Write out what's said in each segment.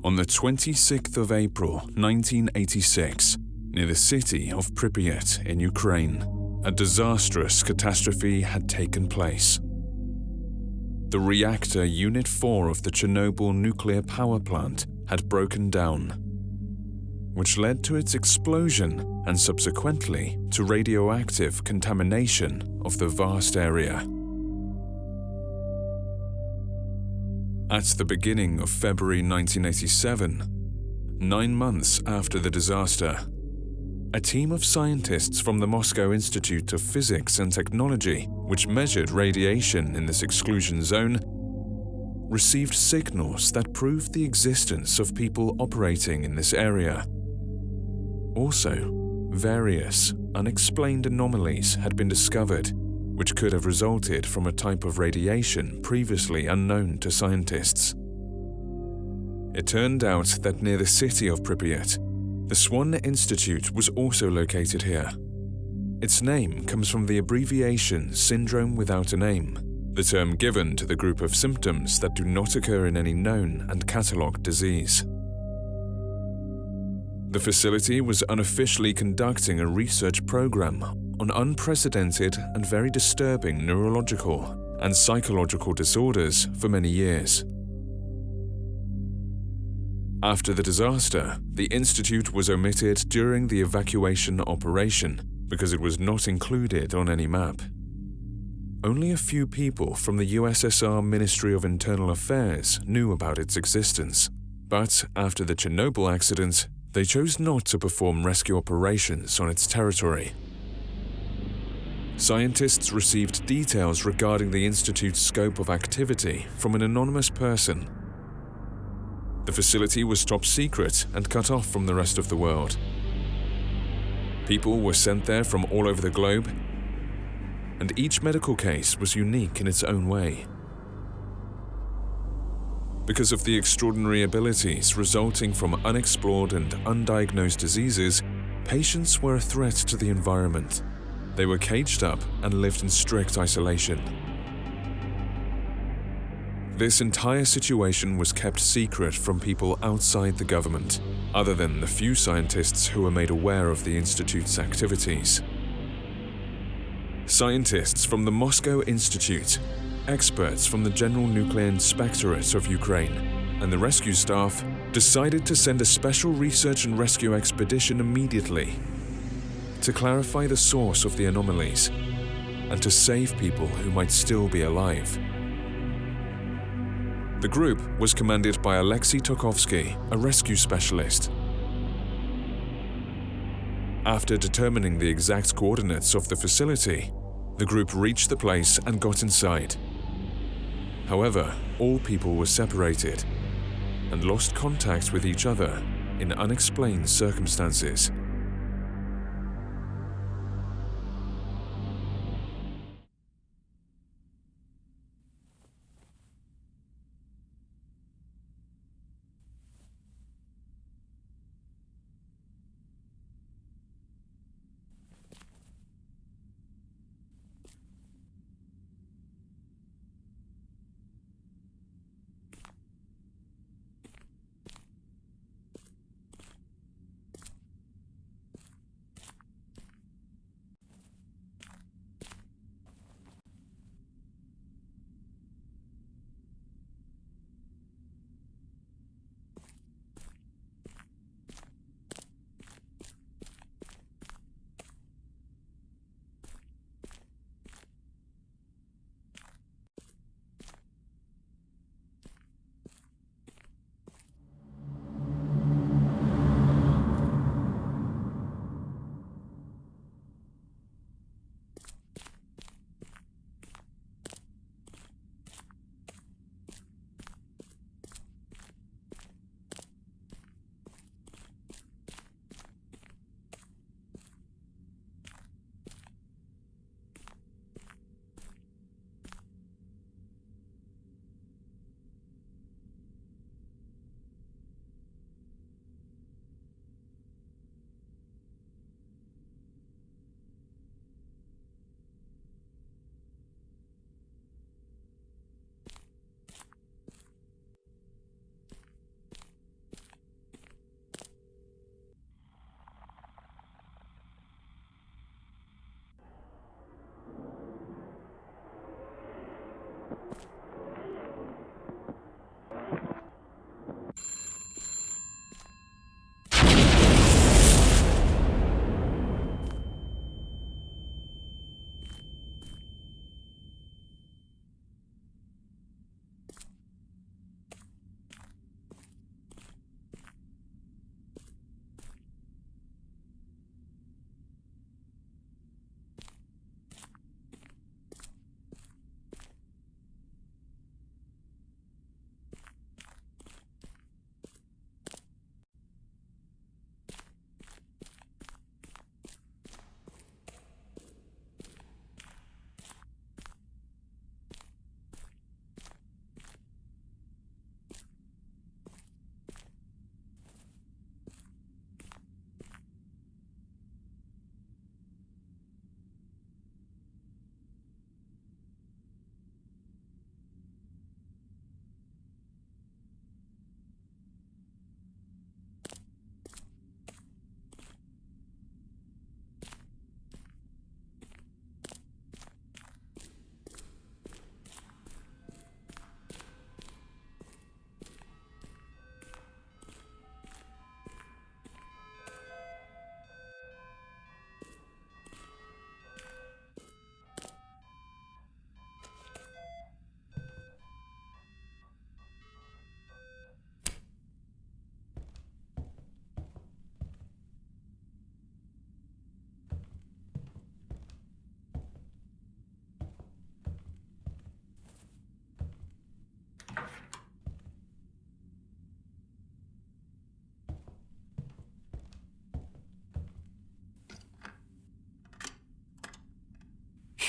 On the 26th of April 1986, near the city of Pripyat in Ukraine, a disastrous catastrophe had taken place. The reactor Unit 4 of the Chernobyl nuclear power plant had broken down, which led to its explosion and subsequently to radioactive contamination of the vast area. At the beginning of February 1987, 9 months after the disaster, a team of scientists from the Moscow Institute of Physics and Technology, which measured radiation in this exclusion zone, received signals that proved the existence of people operating in this area. Also, various unexplained anomalies had been discovered, which could have resulted from a type of radiation previously unknown to scientists. It turned out that near the city of Pripyat, the S.W.A.N Institute was also located here. Its name comes from the abbreviation Syndrome Without a Name, the term given to the group of symptoms that do not occur in any known and catalogued disease. The facility was unofficially conducting a research program on unprecedented and very disturbing neurological and psychological disorders for many years. After the disaster, the institute was omitted during the evacuation operation because it was not included on any map. Only a few people from the USSR Ministry of Internal Affairs knew about its existence, but after the Chernobyl accident, they chose not to perform rescue operations on its territory. Scientists received details regarding the Institute's scope of activity from an anonymous person. The facility was top secret and cut off from the rest of the world. People were sent there from all over the globe, and each medical case was unique in its own way. Because of the extraordinary abilities resulting from unexplored and undiagnosed diseases, patients were a threat to the environment. They were caged up and lived in strict isolation. This entire situation was kept secret from people outside the government, other than the few scientists who were made aware of the Institute's activities. Scientists from the Moscow Institute, experts from the General Nuclear Inspectorate of Ukraine, and the rescue staff decided to send a special research and rescue expedition immediately to clarify the source of the anomalies and to save people who might still be alive. The group was commanded by Alexei Tokovsky, a rescue specialist. After determining the exact coordinates of the facility, the group reached the place and got inside. However, all people were separated and lost contact with each other in unexplained circumstances.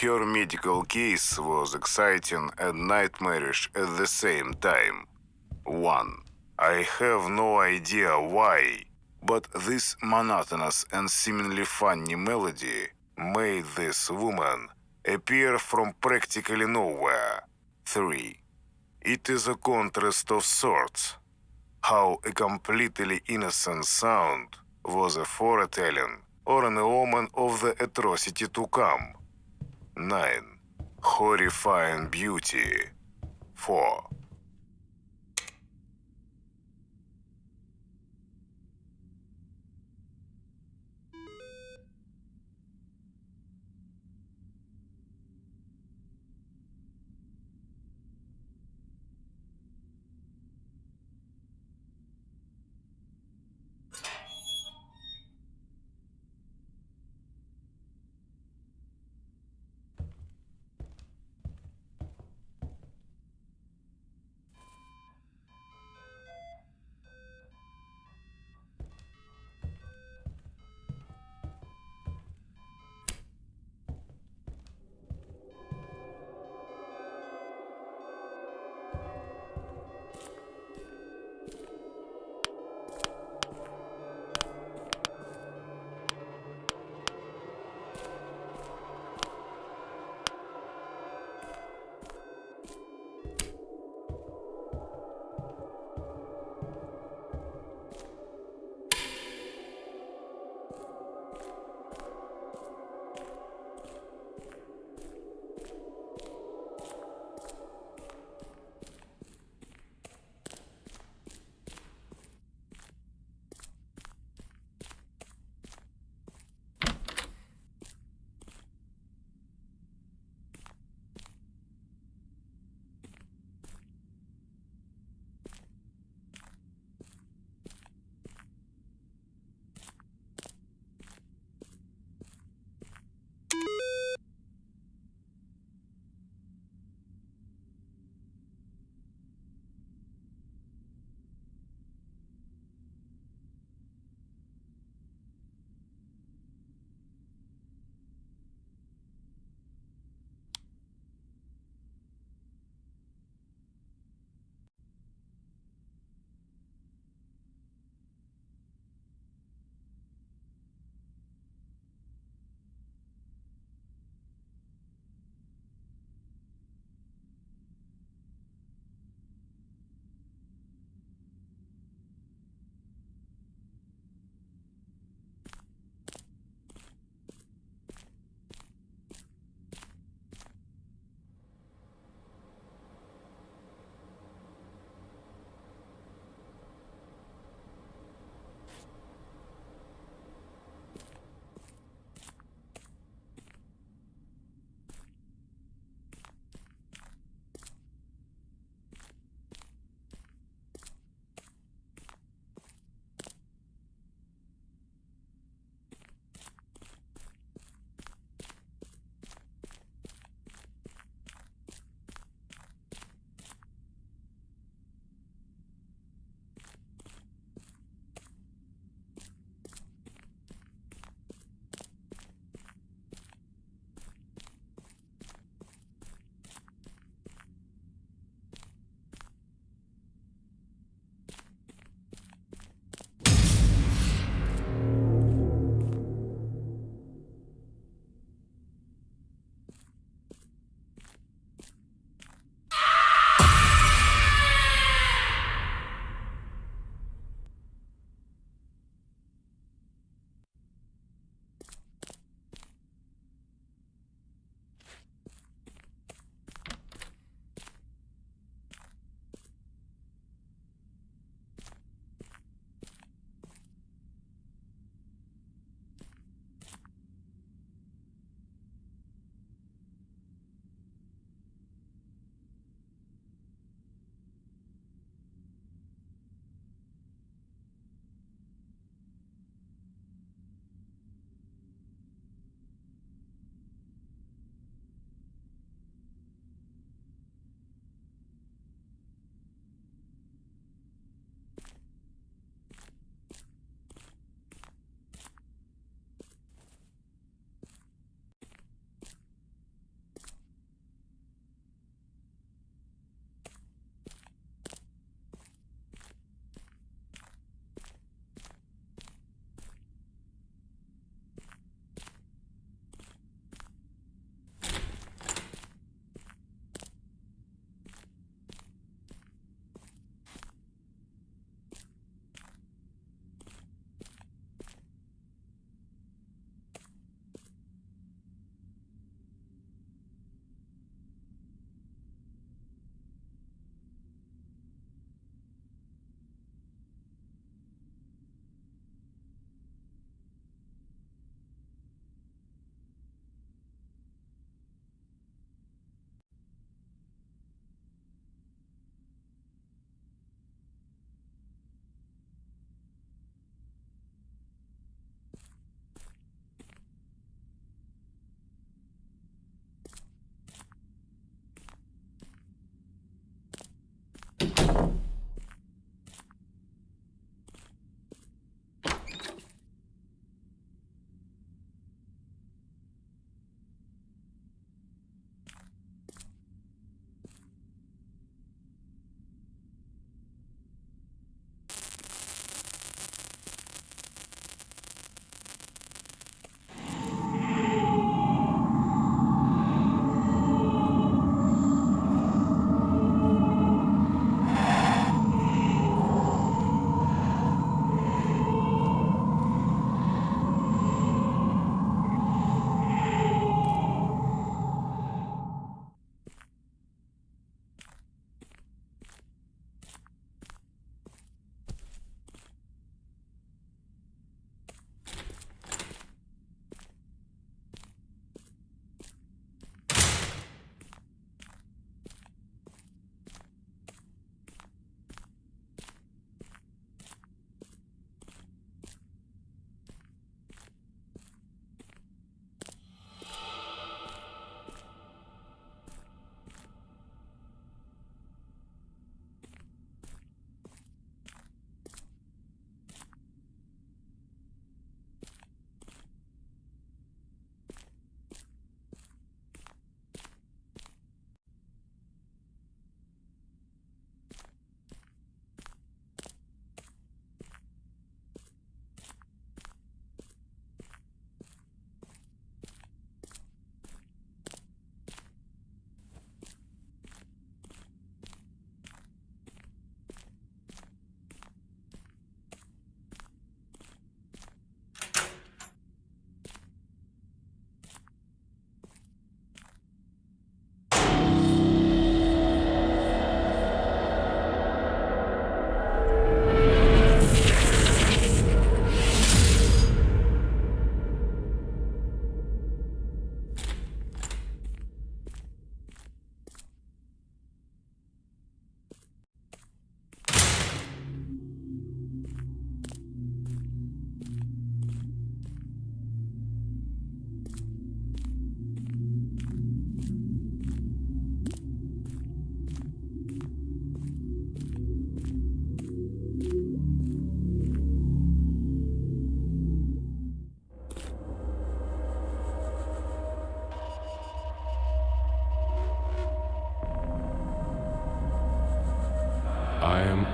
Her medical case was exciting and nightmarish at the same time. 1. I have no idea why, but this monotonous and seemingly funny melody made this woman appear from practically nowhere. 3. It is a contrast of sorts. How a completely innocent sound was a foretelling or an omen of the atrocity to come. 9. Horrifying beauty. 4.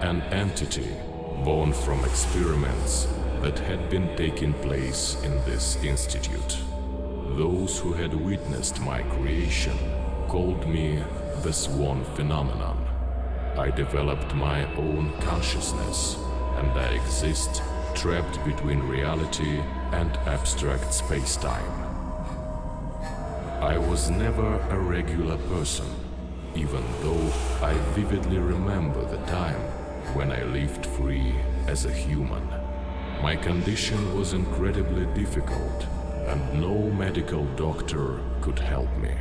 an entity born from experiments that had been taking place in this institute. Those who had witnessed my creation called me the S.W.A.N phenomenon. I developed my own consciousness, and I exist trapped between reality and abstract space-time. I was never a regular person, even though I vividly remember the time when I lived free as a human. My condition was incredibly difficult, and no medical doctor could help me.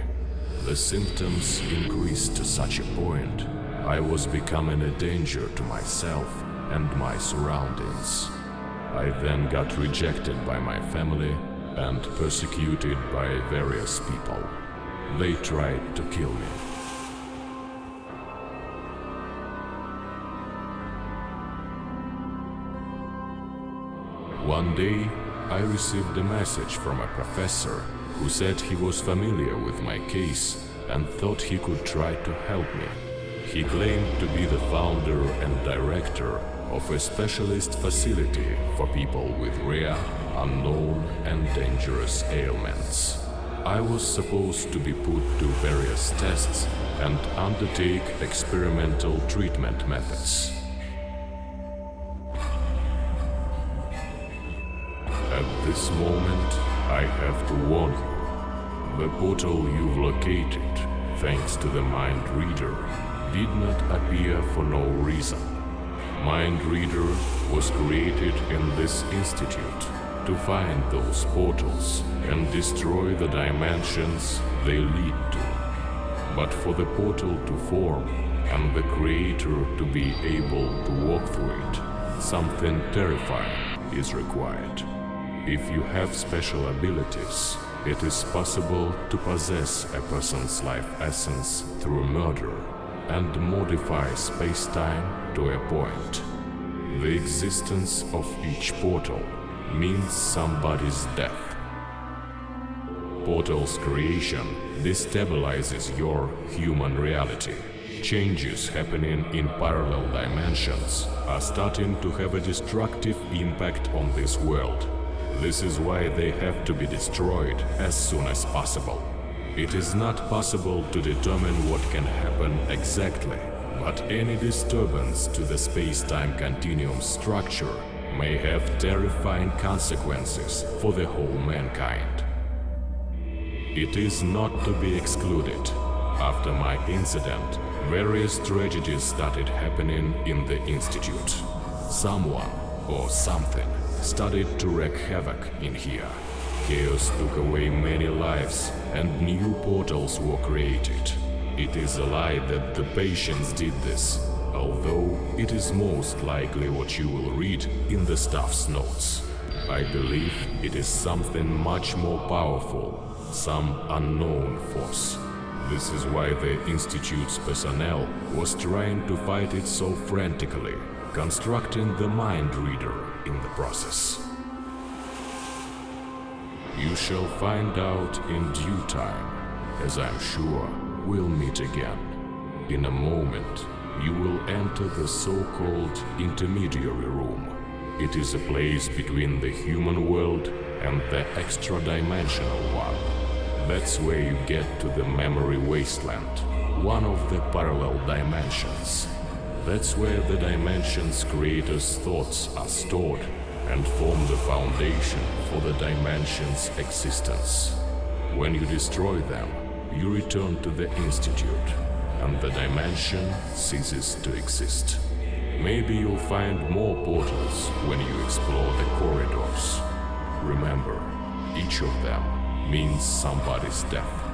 The symptoms increased to such a point I was becoming a danger to myself and my surroundings. I then got rejected by my family and persecuted by various people. They tried to kill me. One day, I received a message from a professor who said he was familiar with my case and thought he could try to help me. He claimed to be the founder and director of a specialist facility for people with rare, unknown and dangerous ailments. I was supposed to be put to various tests and undertake experimental treatment methods. At this moment, I have to warn you. The portal you've located, thanks to the Mind Reader, did not appear for no reason. Mind Reader was created in this institute to find those portals and destroy the dimensions they lead to. But for the portal to form and the creator to be able to walk through it, something terrifying is required. If you have special abilities, it is possible to possess a person's life essence through murder and modify space-time to a point. The existence of each portal means somebody's death. Portal's creation destabilizes your human reality. Changes happening in parallel dimensions are starting to have a destructive impact on this world. This is why they have to be destroyed as soon as possible. It is not possible to determine what can happen exactly, but any disturbance to the space-time continuum structure may have terrifying consequences for the whole mankind. It is not to be excluded. After my incident, various tragedies started happening in the Institute. Someone or something started to wreak havoc in here. Chaos took away many lives and new portals were created. It is a lie that the patients did this, although it is most likely what you will read in the staff's notes. I believe it is something much more powerful, some unknown force. This is why the Institute's personnel was trying to fight it so frantically, constructing the Mind Reader in the process. You shall find out in due time, as I'm sure we'll meet again. In a moment, you will enter the so-called intermediary room. It is a place between the human world and the extra-dimensional one. That's where you get to the memory wasteland, one of the parallel dimensions. That's where the dimension's creator's thoughts are stored and form the foundation for the dimension's existence. When you destroy them, you return to the Institute, and the dimension ceases to exist. Maybe you'll find more portals when you explore the corridors. Remember, each of them means somebody's death.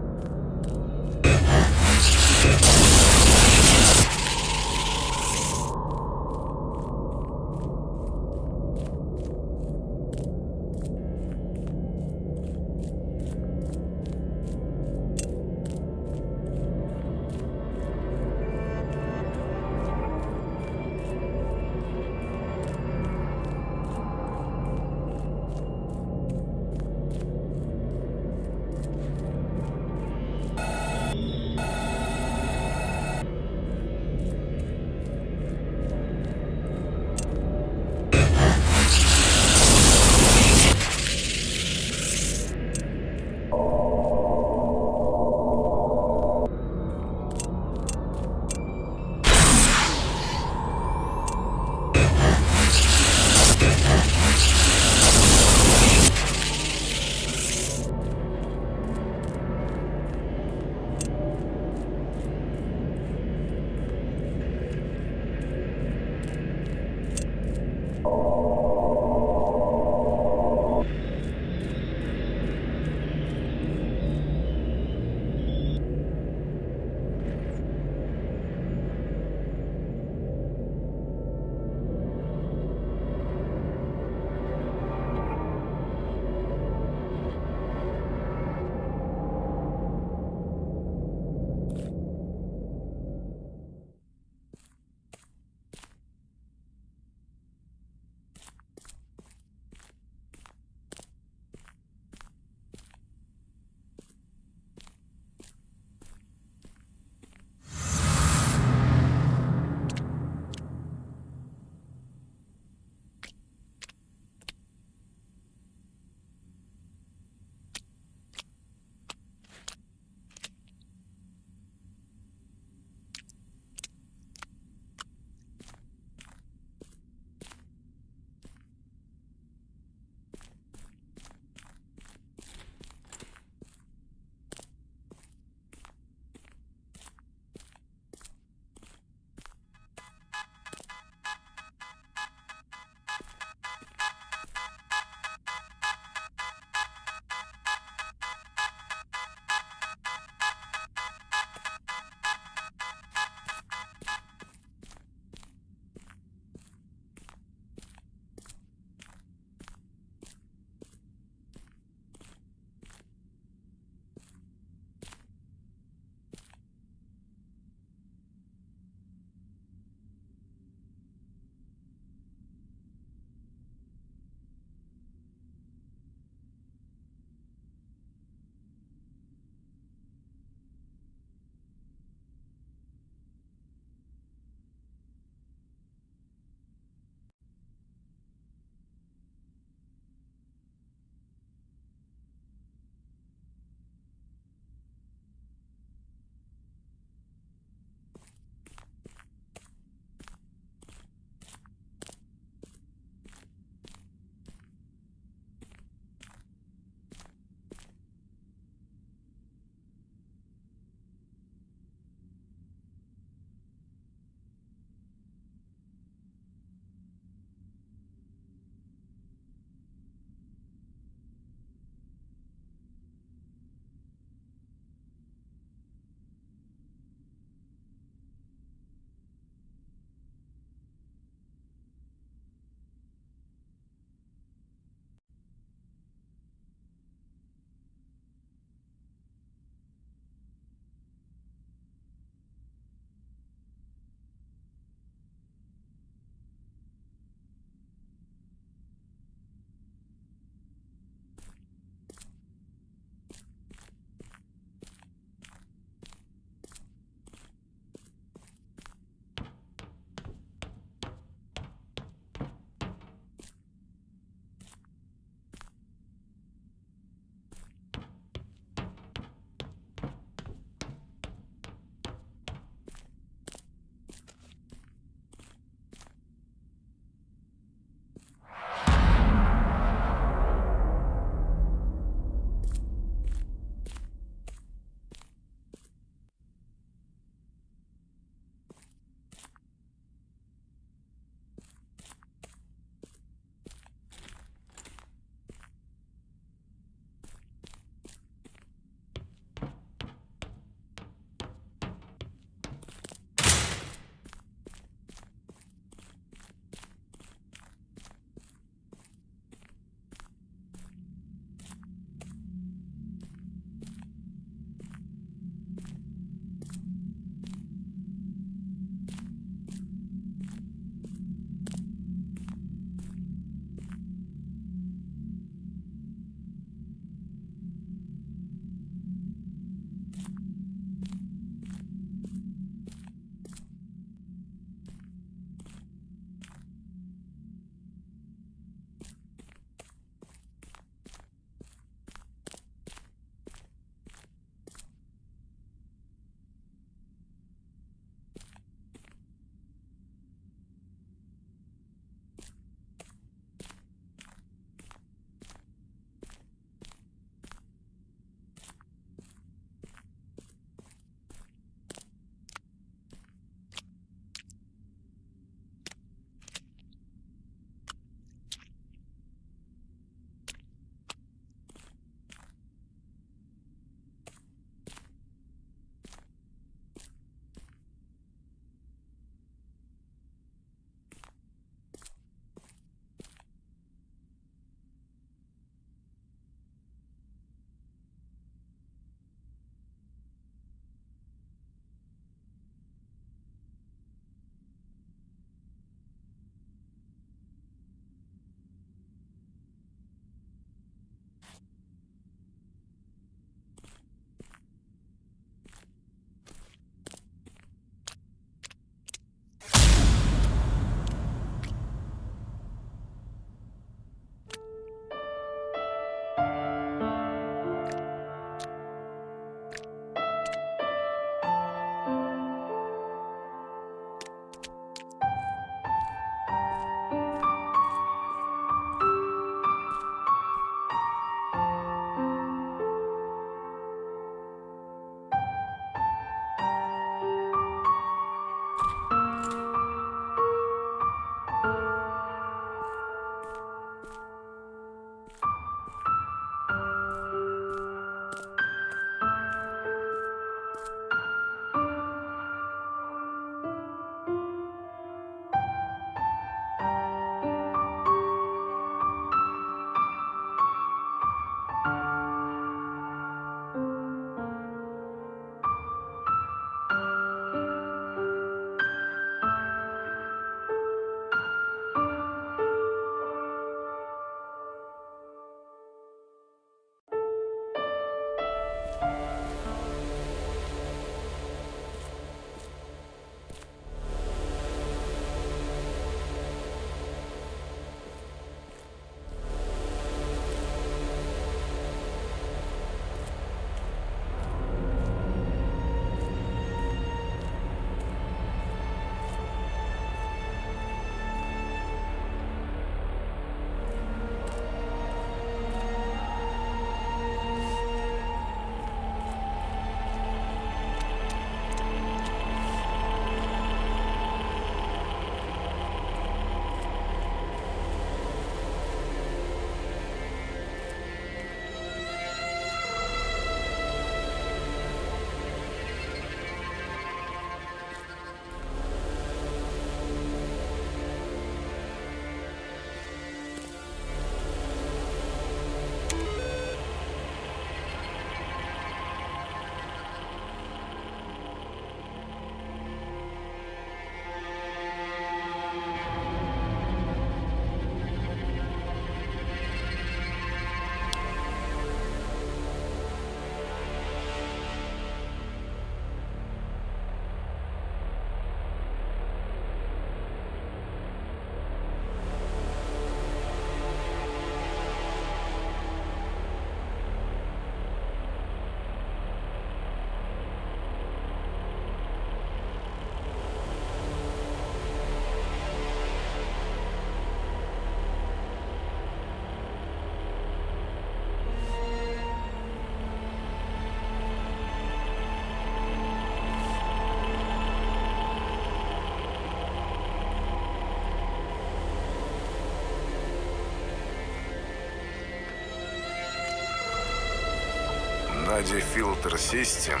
Nadya Filter system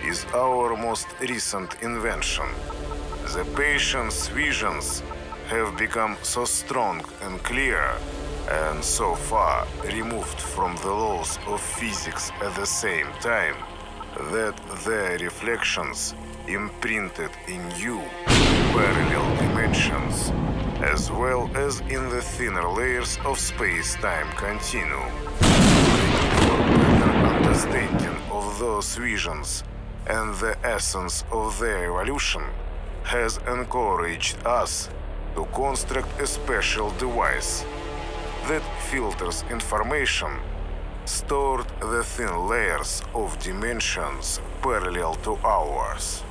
is our most recent invention. The patient's visions have become so strong and clear, and so far removed from the laws of physics at the same time, that their reflections imprinted in new parallel dimensions, as well as in the thinner layers of space-time continuum. For better understanding of those visions and the essence of their evolution has encouraged us to construct a special device that filters information stored the thin layers of dimensions parallel to ours.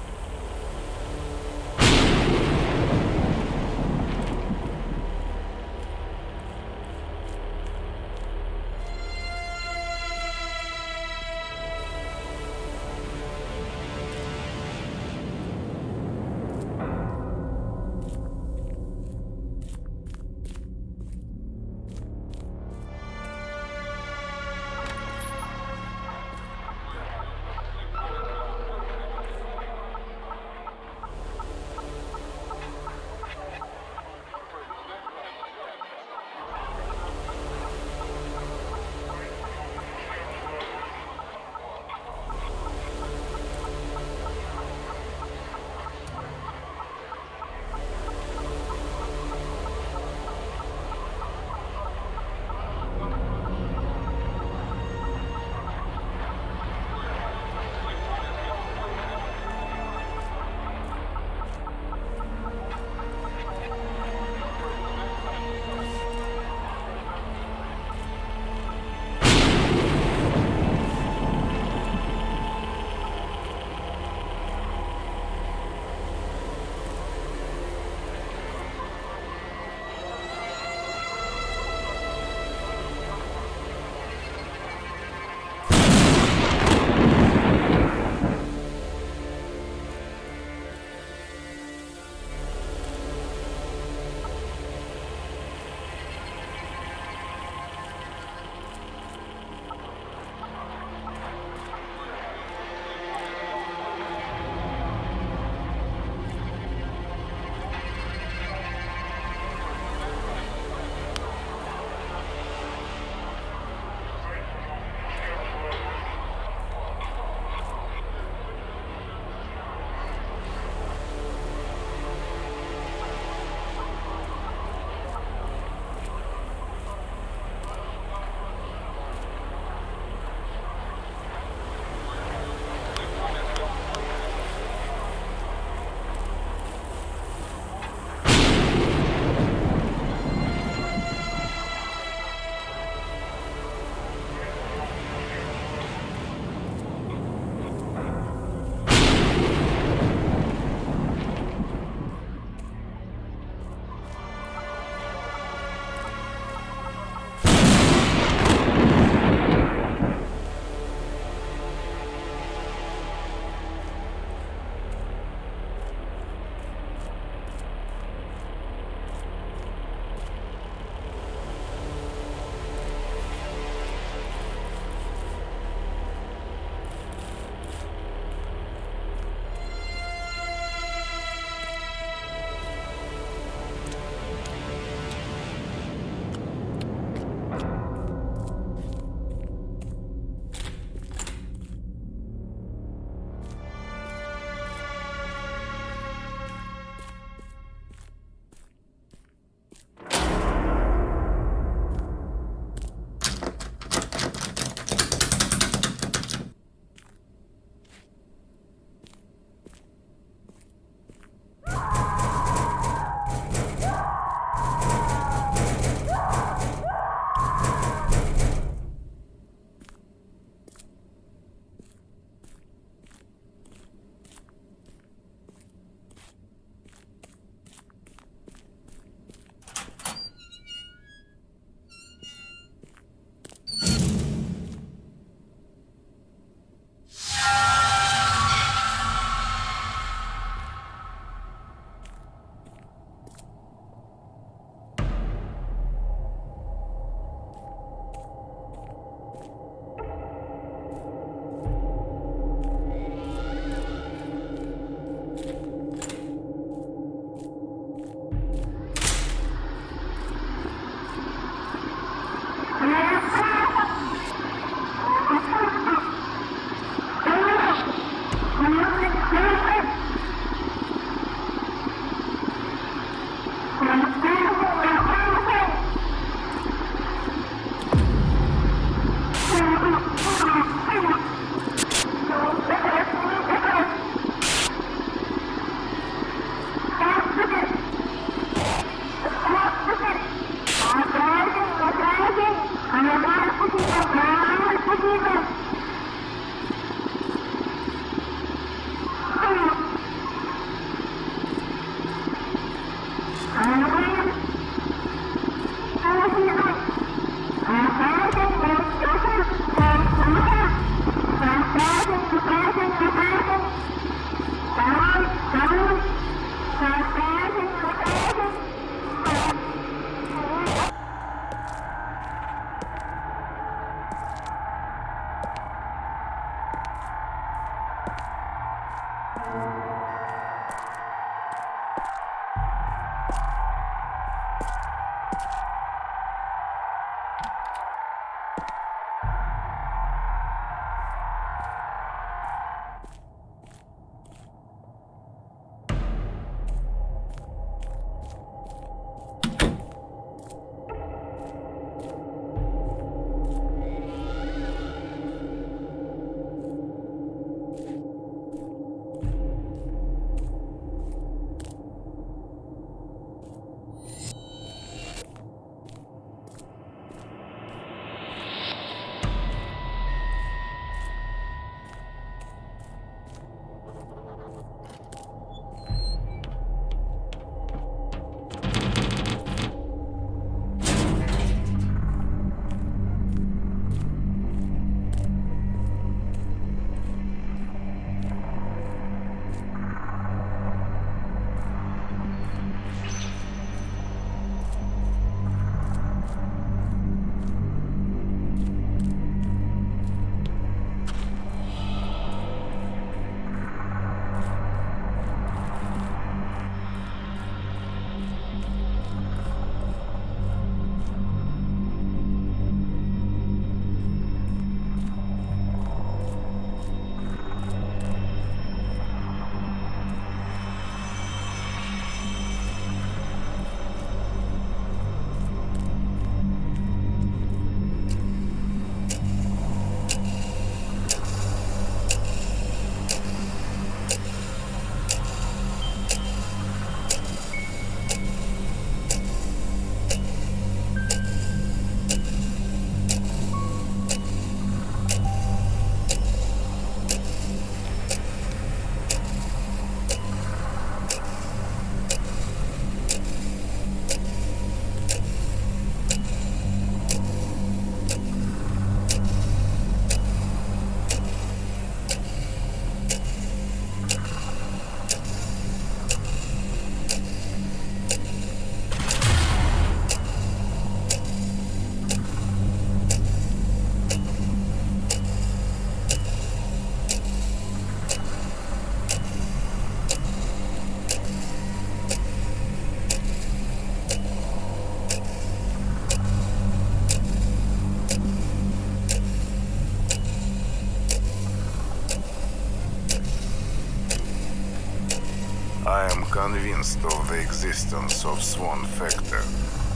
I am convinced of the existence of S.W.A.N factor.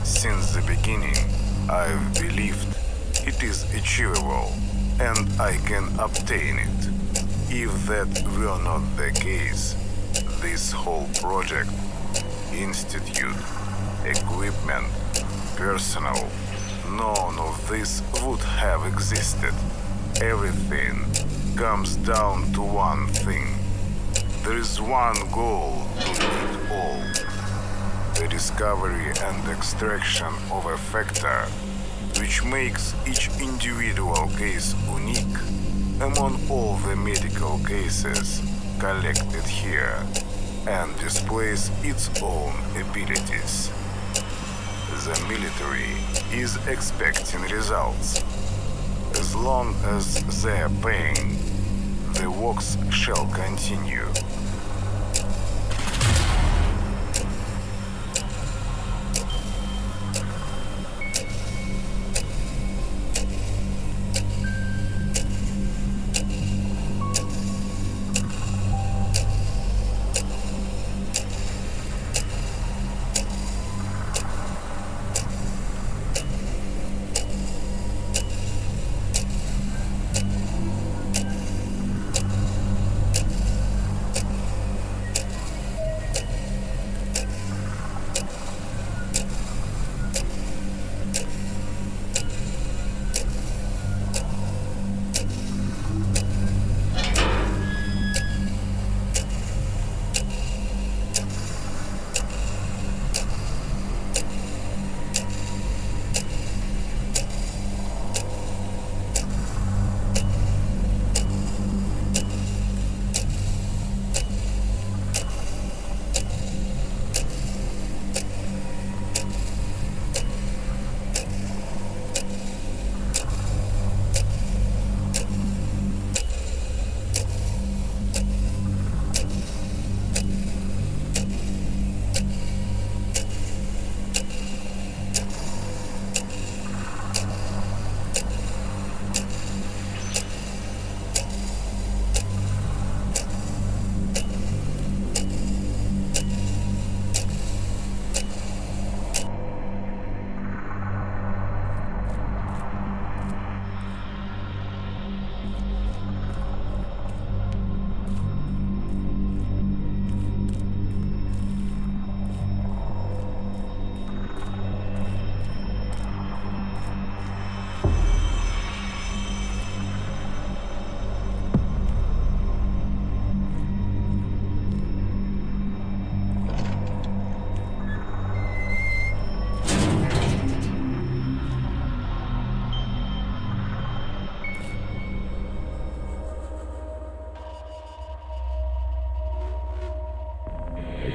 Since the beginning, I've believed it is achievable and I can obtain it. If that were not the case, this whole project, institute, equipment, personnel, none of this would have existed. Everything comes down to one thing. There is one goal to it all. The discovery and extraction of a factor which makes each individual case unique among all the medical cases collected here and displays its own abilities. The military is expecting results. As long as they are paying, the works shall continue.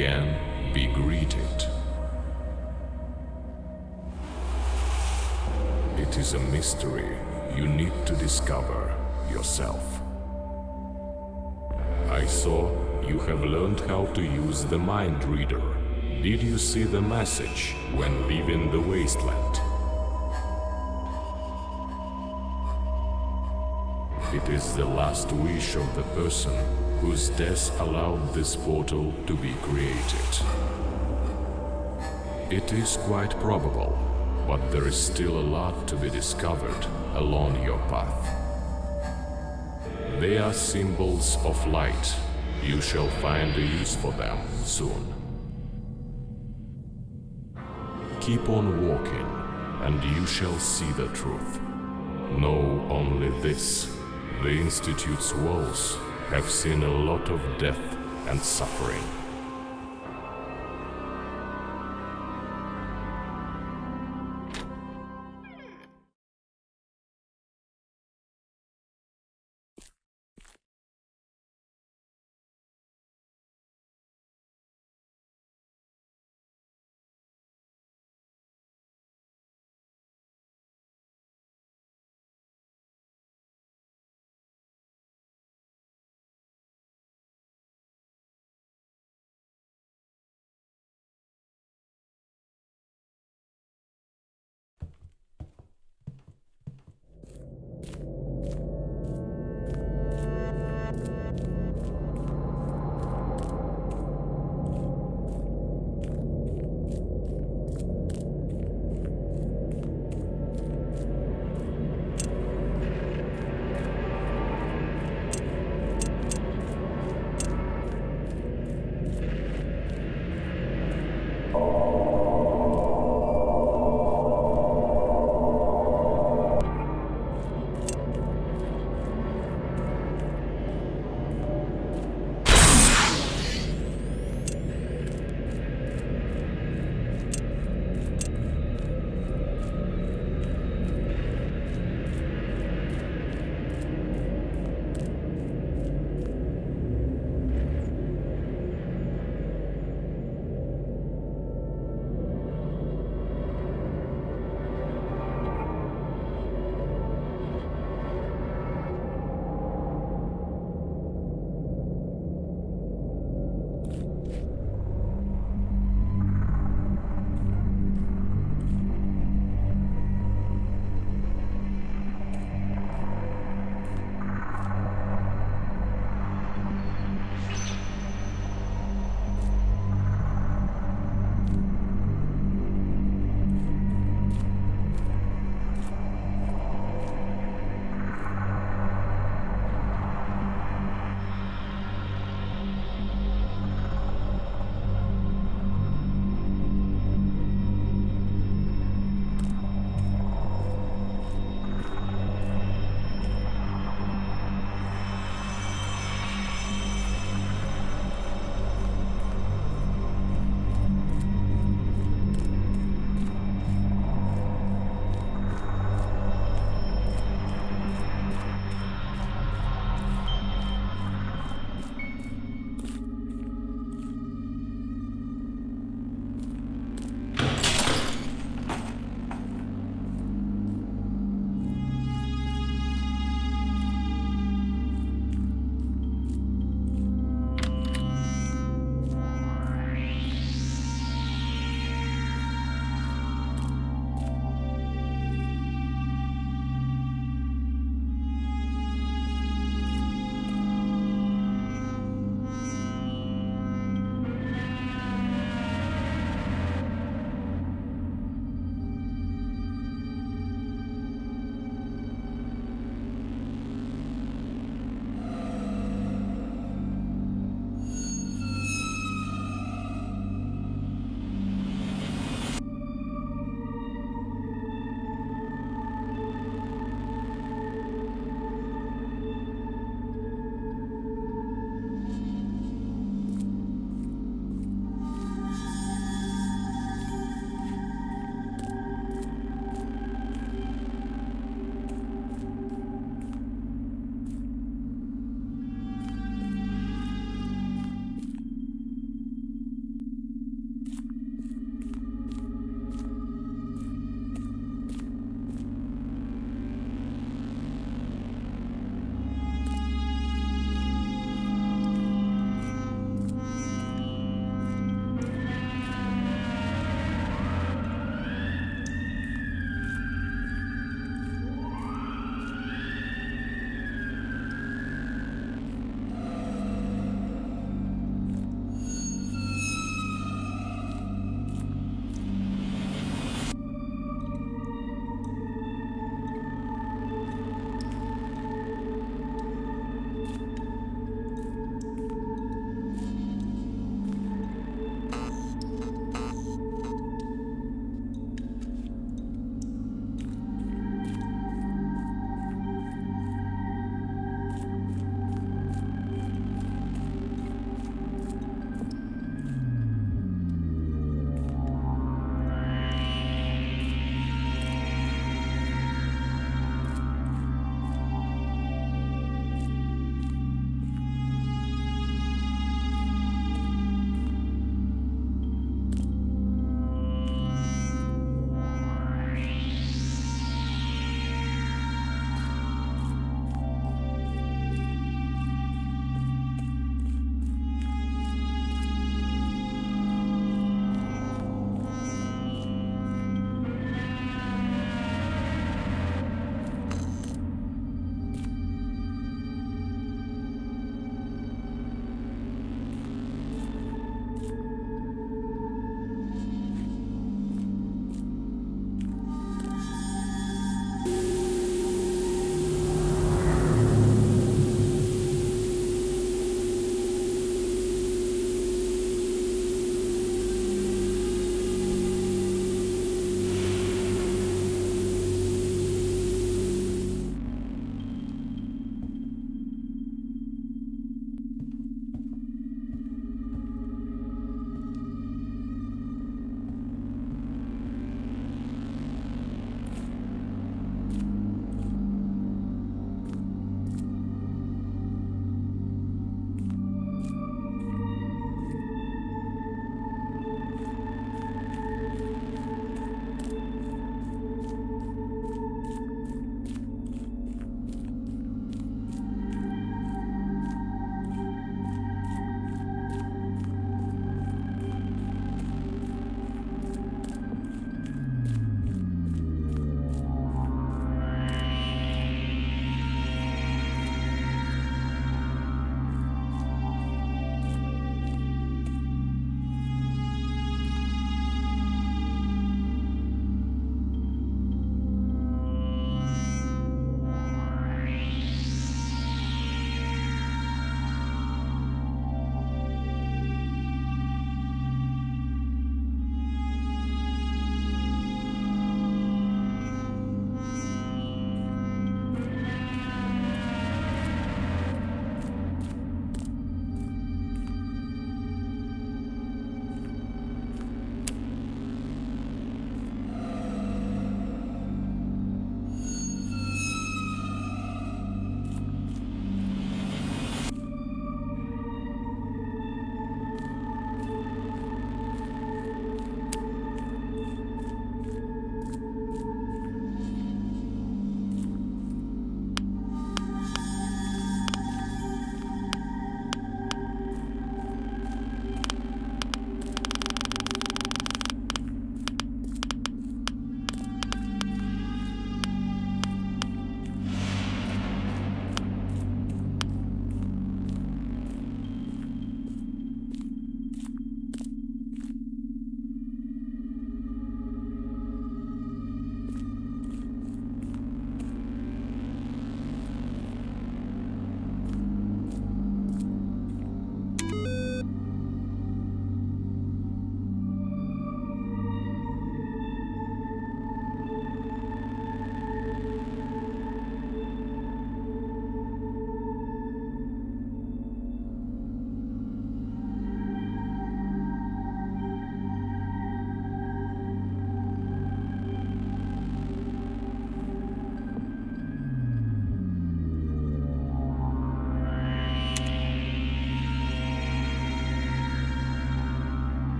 again be greeted. It is a mystery you need to discover yourself. I saw you have learned how to use the mind reader. Did you see the message when leaving the wasteland? It is the last wish of the person whose death allowed this portal to be created. It is quite probable, but there is still a lot to be discovered along your path. They are symbols of light. You shall find a use for them soon. Keep on walking, and you shall see the truth. Know only this: the Institute's walls have seen a lot of death and suffering.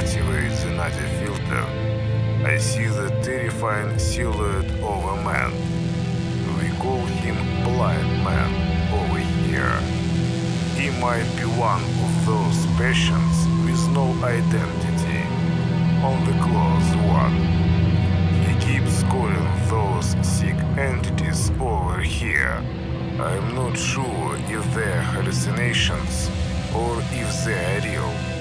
activate the Nadya Filter, I see the terrifying silhouette of a man. We call him Blind Man over here. He might be one of those patients with no identity, on the close one. He keeps calling those sick entities over here. I'm not sure if they're hallucinations or if they're real.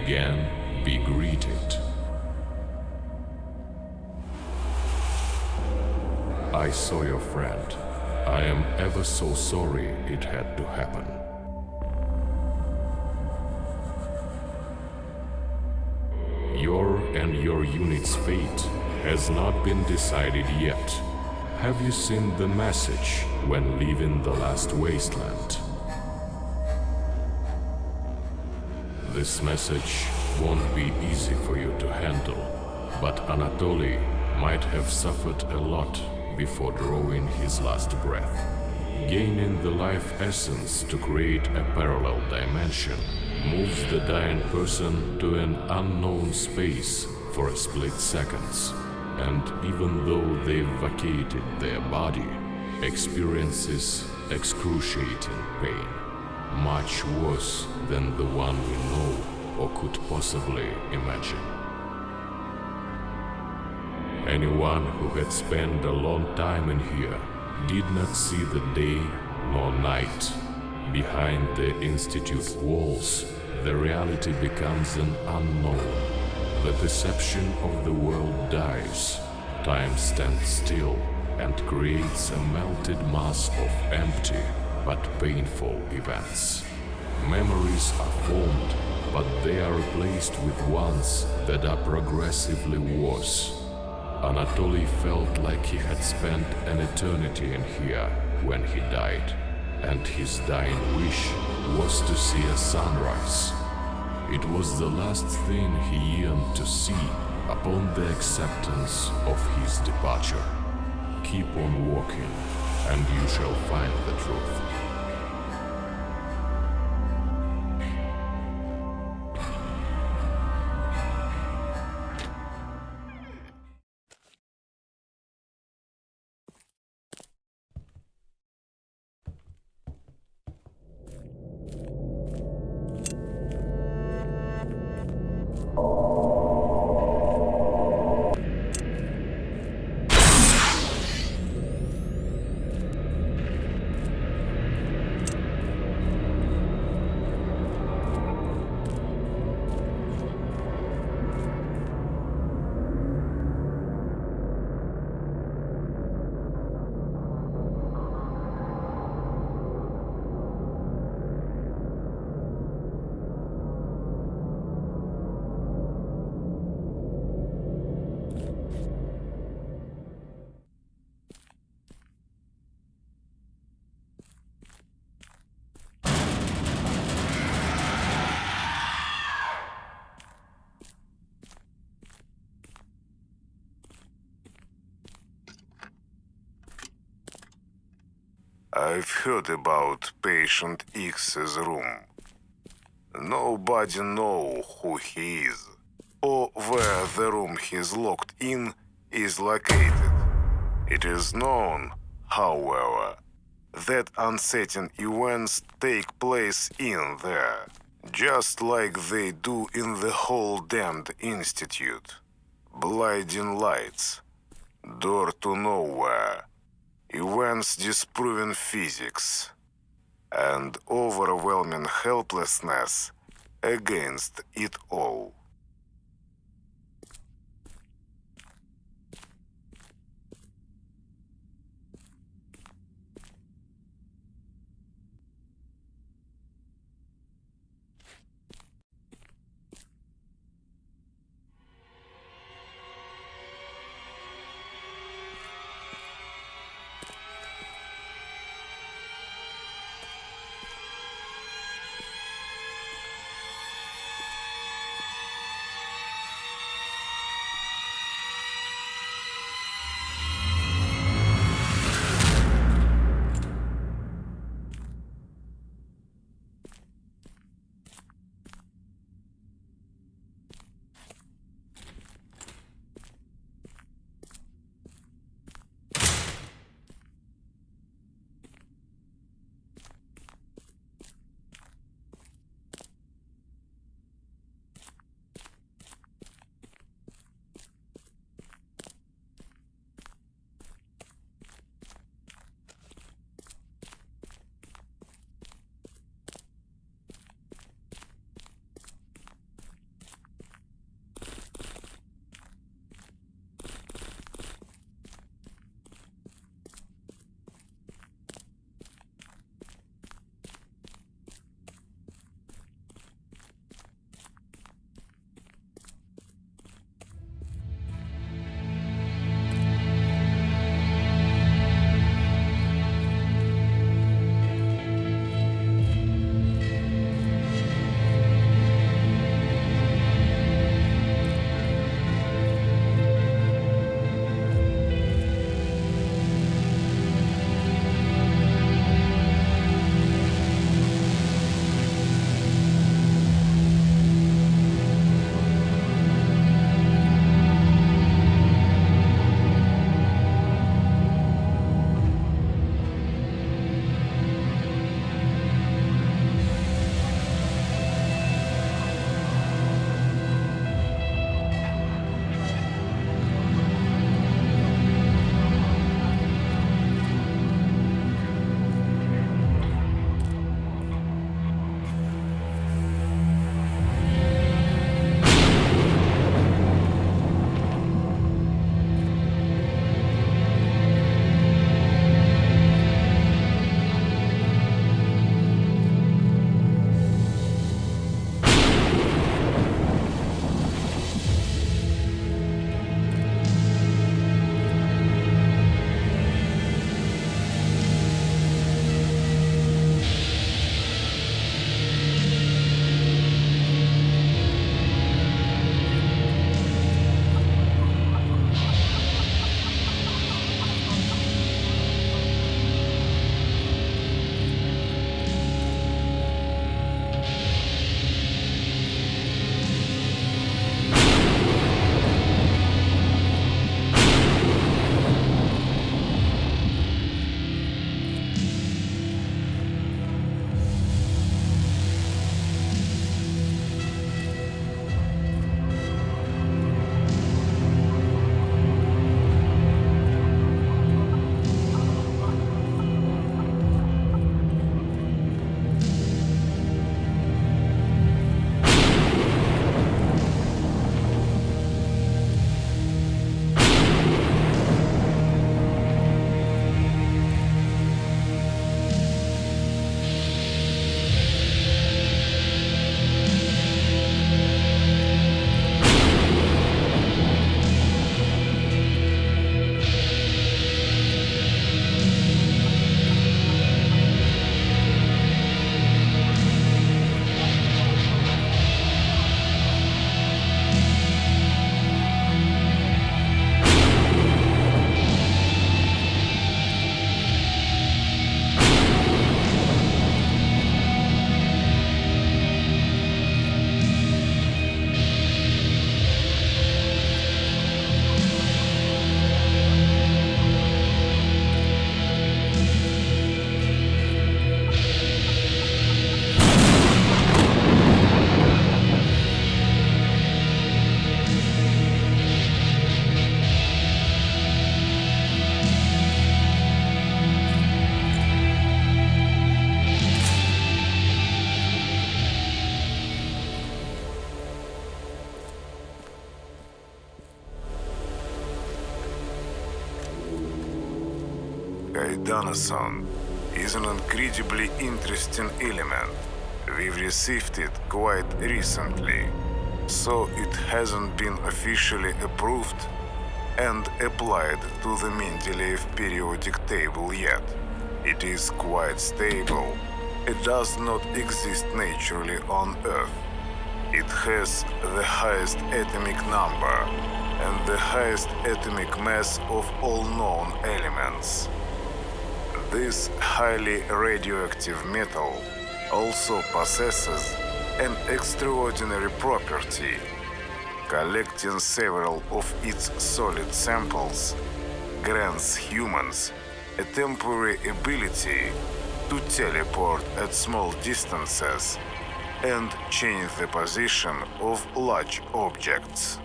Again, be greeted. I saw your friend. I am ever so sorry it had to happen. Your and your unit's fate has not been decided yet. Have you seen the message when leaving the last wasteland? This message won't be easy for you to handle, but Anatoly might have suffered a lot before drawing his last breath. Gaining the life essence to create a parallel dimension moves the dying person to an unknown space for a split seconds, and even though they've vacated their body, experiences excruciating pain, much worse than the one we know or could possibly imagine. Anyone who had spent a long time in here did not see the day nor night. Behind the Institute walls, the reality becomes an unknown. The perception of the world dies. Time stands still and creates a melted mass of empty but painful events. Memories are formed, but they are replaced with ones that are progressively worse. Anatoly felt like he had spent an eternity in here when he died, and his dying wish was to see a sunrise. It was the last thing he yearned to see upon the acceptance of his departure. Keep on walking, and you shall find the truth. I've heard about Patient X's room. Nobody know who he is, or where the room he's locked in is located. It is known, however, that unsettling events take place in there, just like they do in the whole damned institute. Blinding lights, door to nowhere, events disproving physics, and overwhelming helplessness against it all. Skydonason is an incredibly interesting element. We've received it quite recently, so it hasn't been officially approved and applied to the Mendeleev periodic table yet. It is quite stable. It does not exist naturally on Earth. It has the highest atomic number and the highest atomic mass of all known elements. This highly radioactive metal also possesses an extraordinary property. Collecting several of its solid samples grants humans a temporary ability to teleport at small distances and change the position of large objects.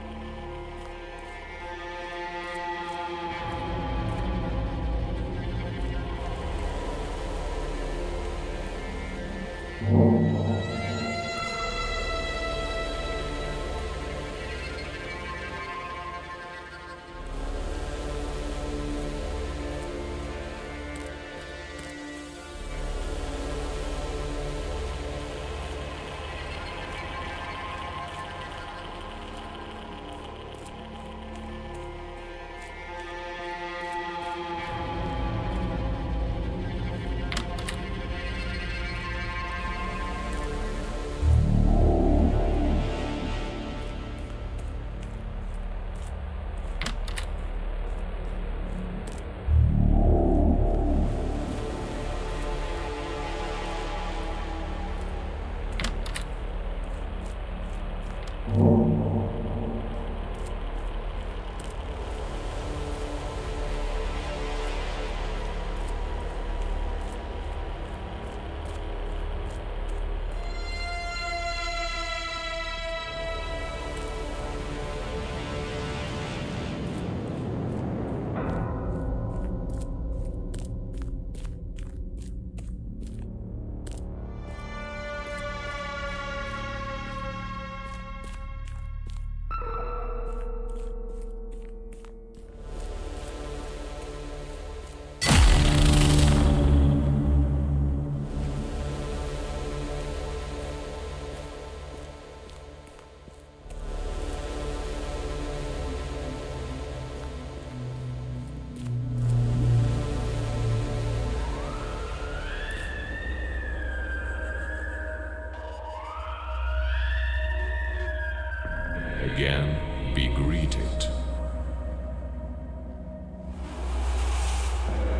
Again, be greeted.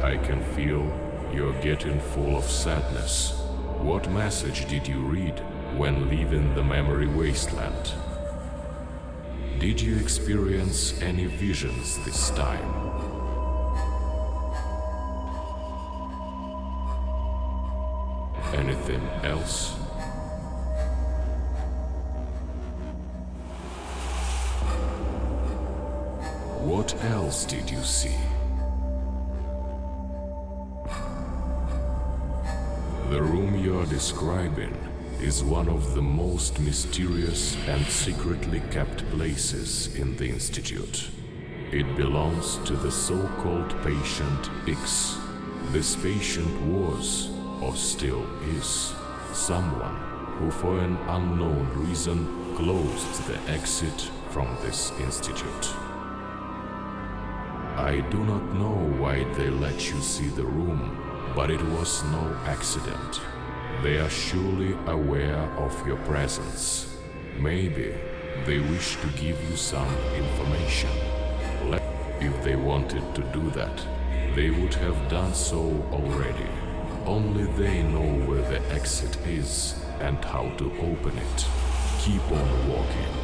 I can feel you're getting full of sadness. What message did you read when leaving the memory wasteland? Did you experience any visions this time? Anything else? What else did you see? The room you're describing is one of the most mysterious and secretly kept places in the Institute. It belongs to the so-called Patient X. This patient was, or still is, someone who for an unknown reason closed the exit from this institute. I do not know why they let you see the room, but it was no accident. They are surely aware of your presence. Maybe they wish to give you some information. If they wanted to do that, they would have done so already. Only they know where the exit is and how to open it. Keep on walking.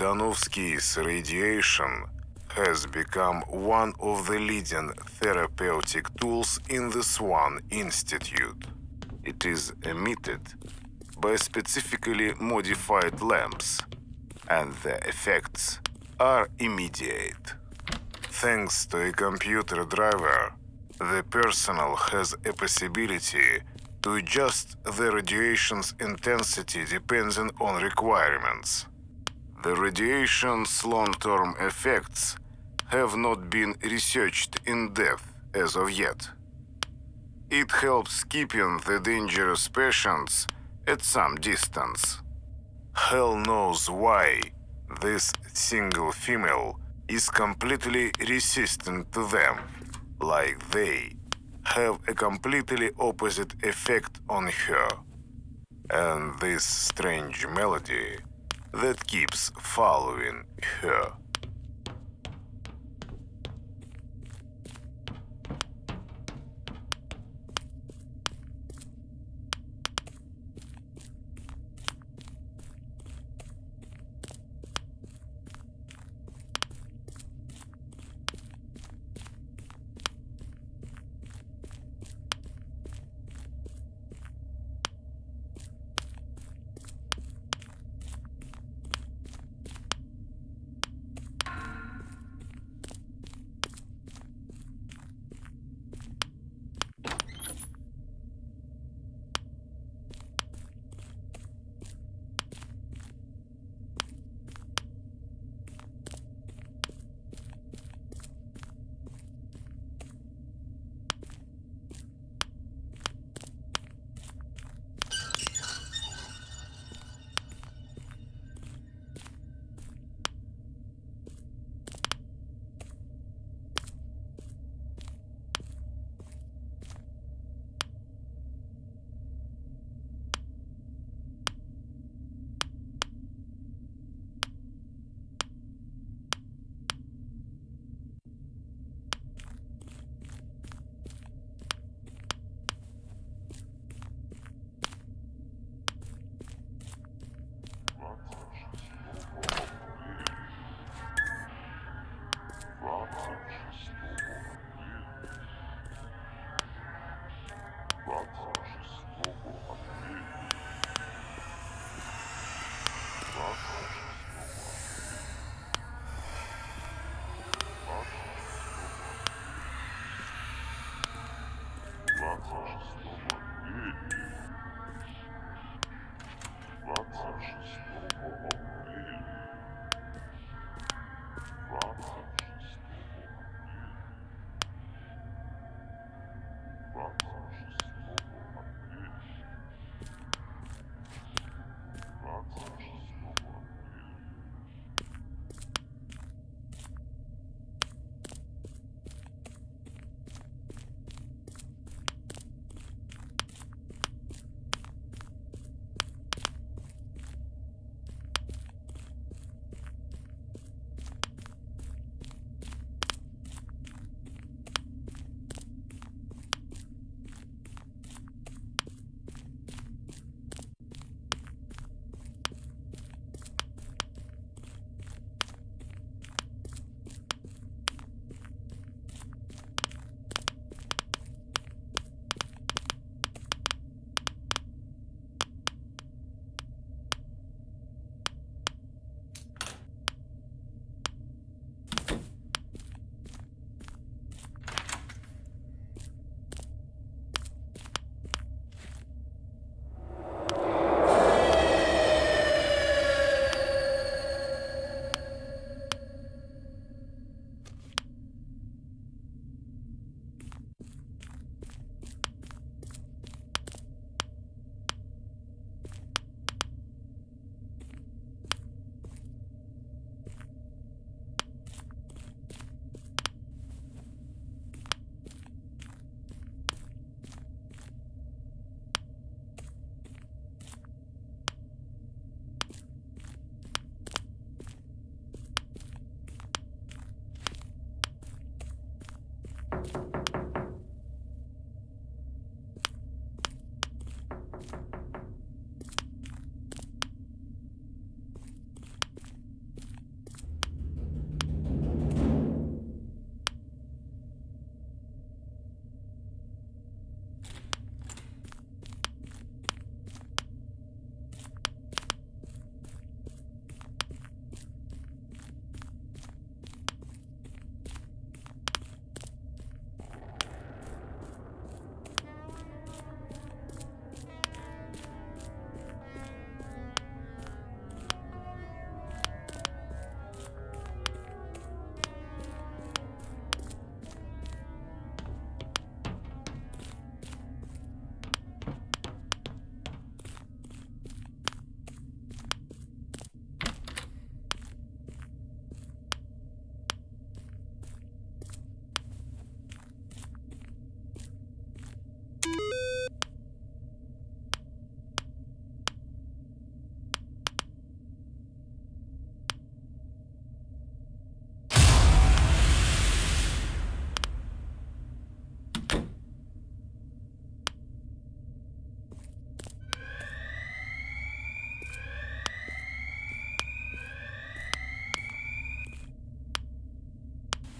Danovsky's radiation has become one of the leading therapeutic tools in the S.W.A.N. Institute. It is emitted by specifically modified lamps, and the effects are immediate. Thanks to a computer driver, the personnel has a possibility to adjust the radiation's intensity depending on requirements. The radiation's long-term effects have not been researched in depth as of yet. It helps keeping the dangerous patients at some distance. Hell knows why this single female is completely resistant to them, like they have a completely opposite effect on her. And this strange melody that keeps following her.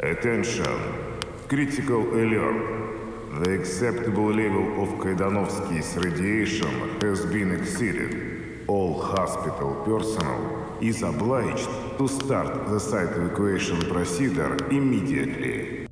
Attention. Critical alert. The acceptable level of Kaidanovsky's radiation has been exceeded. All hospital personnel is obliged to start the site evacuation procedure immediately.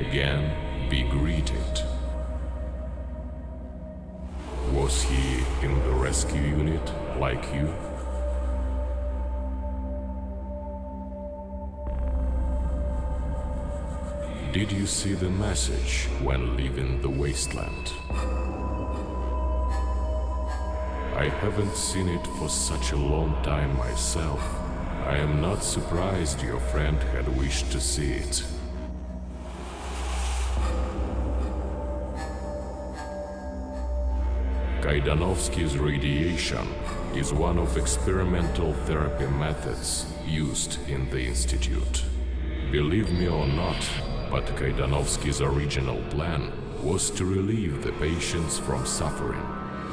again be greeted. Was he in the rescue unit like you? Did you see the message when leaving the wasteland? I haven't seen it for such a long time myself. I am not surprised your friend had wished to see it. Kaidanovsky's radiation is one of experimental therapy methods used in the Institute. Believe me or not, but Kaidanovsky's original plan was to relieve the patients from suffering,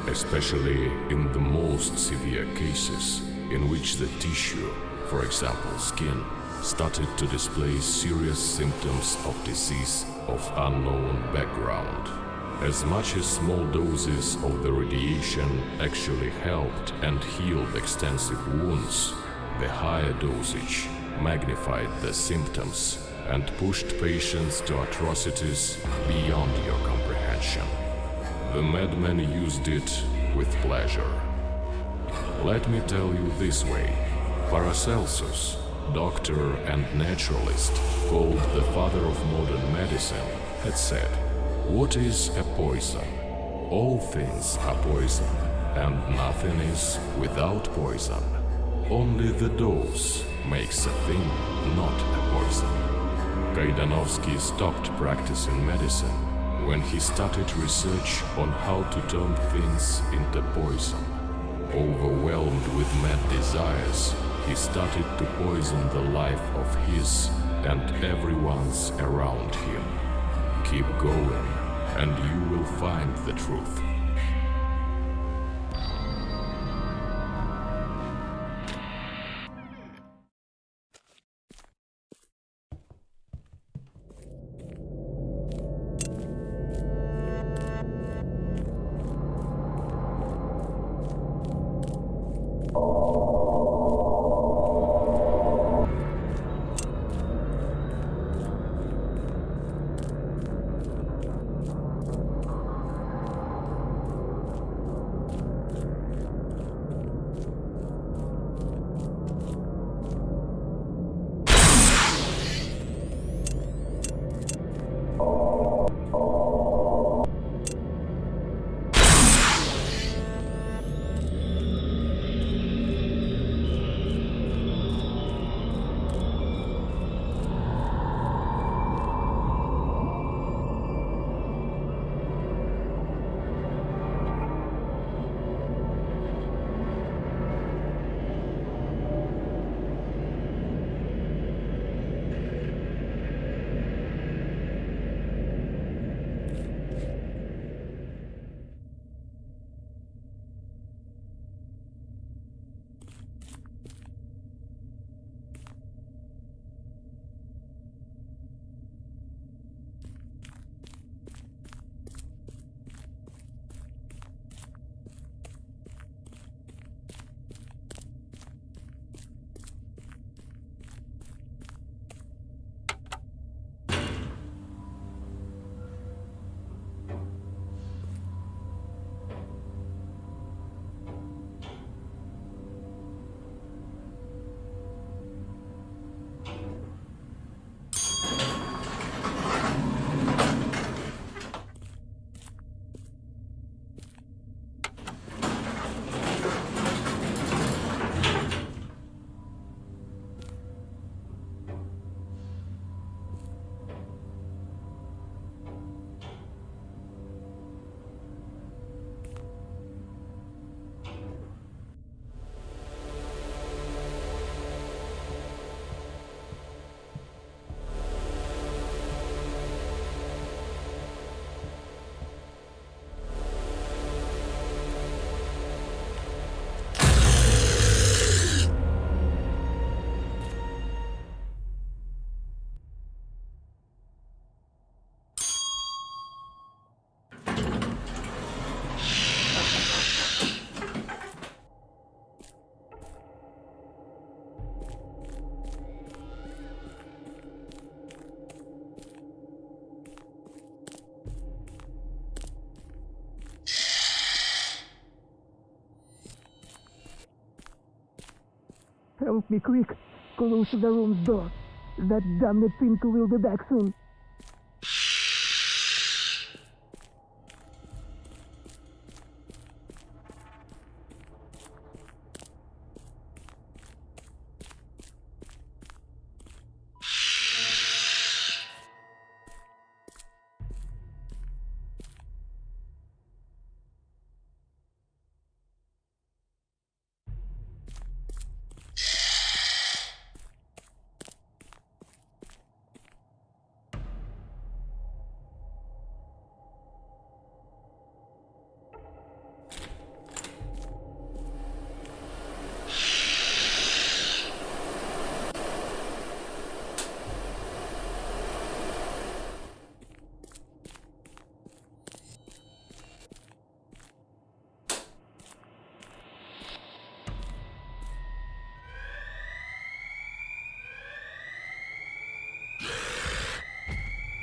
especially in the most severe cases in which the tissue, for example skin, started to display serious symptoms of disease of unknown background. As much as small doses of the radiation actually helped and healed extensive wounds, the higher dosage magnified the symptoms and pushed patients to atrocities beyond your comprehension. The madman used it with pleasure. Let me tell you this way. Paracelsus, doctor and naturalist, called the father of modern medicine, had said, "What is a poison? All things are poison, and nothing is without poison. Only the dose makes a thing not a poison." Kaidanovsky stopped practicing medicine when he started research on how to turn things into poison. Overwhelmed with mad desires, he started to poison the life of his and everyone's around him. Keep going, and you will find the truth. Help me quick. Close the room's door. That damned Finkel will be back soon.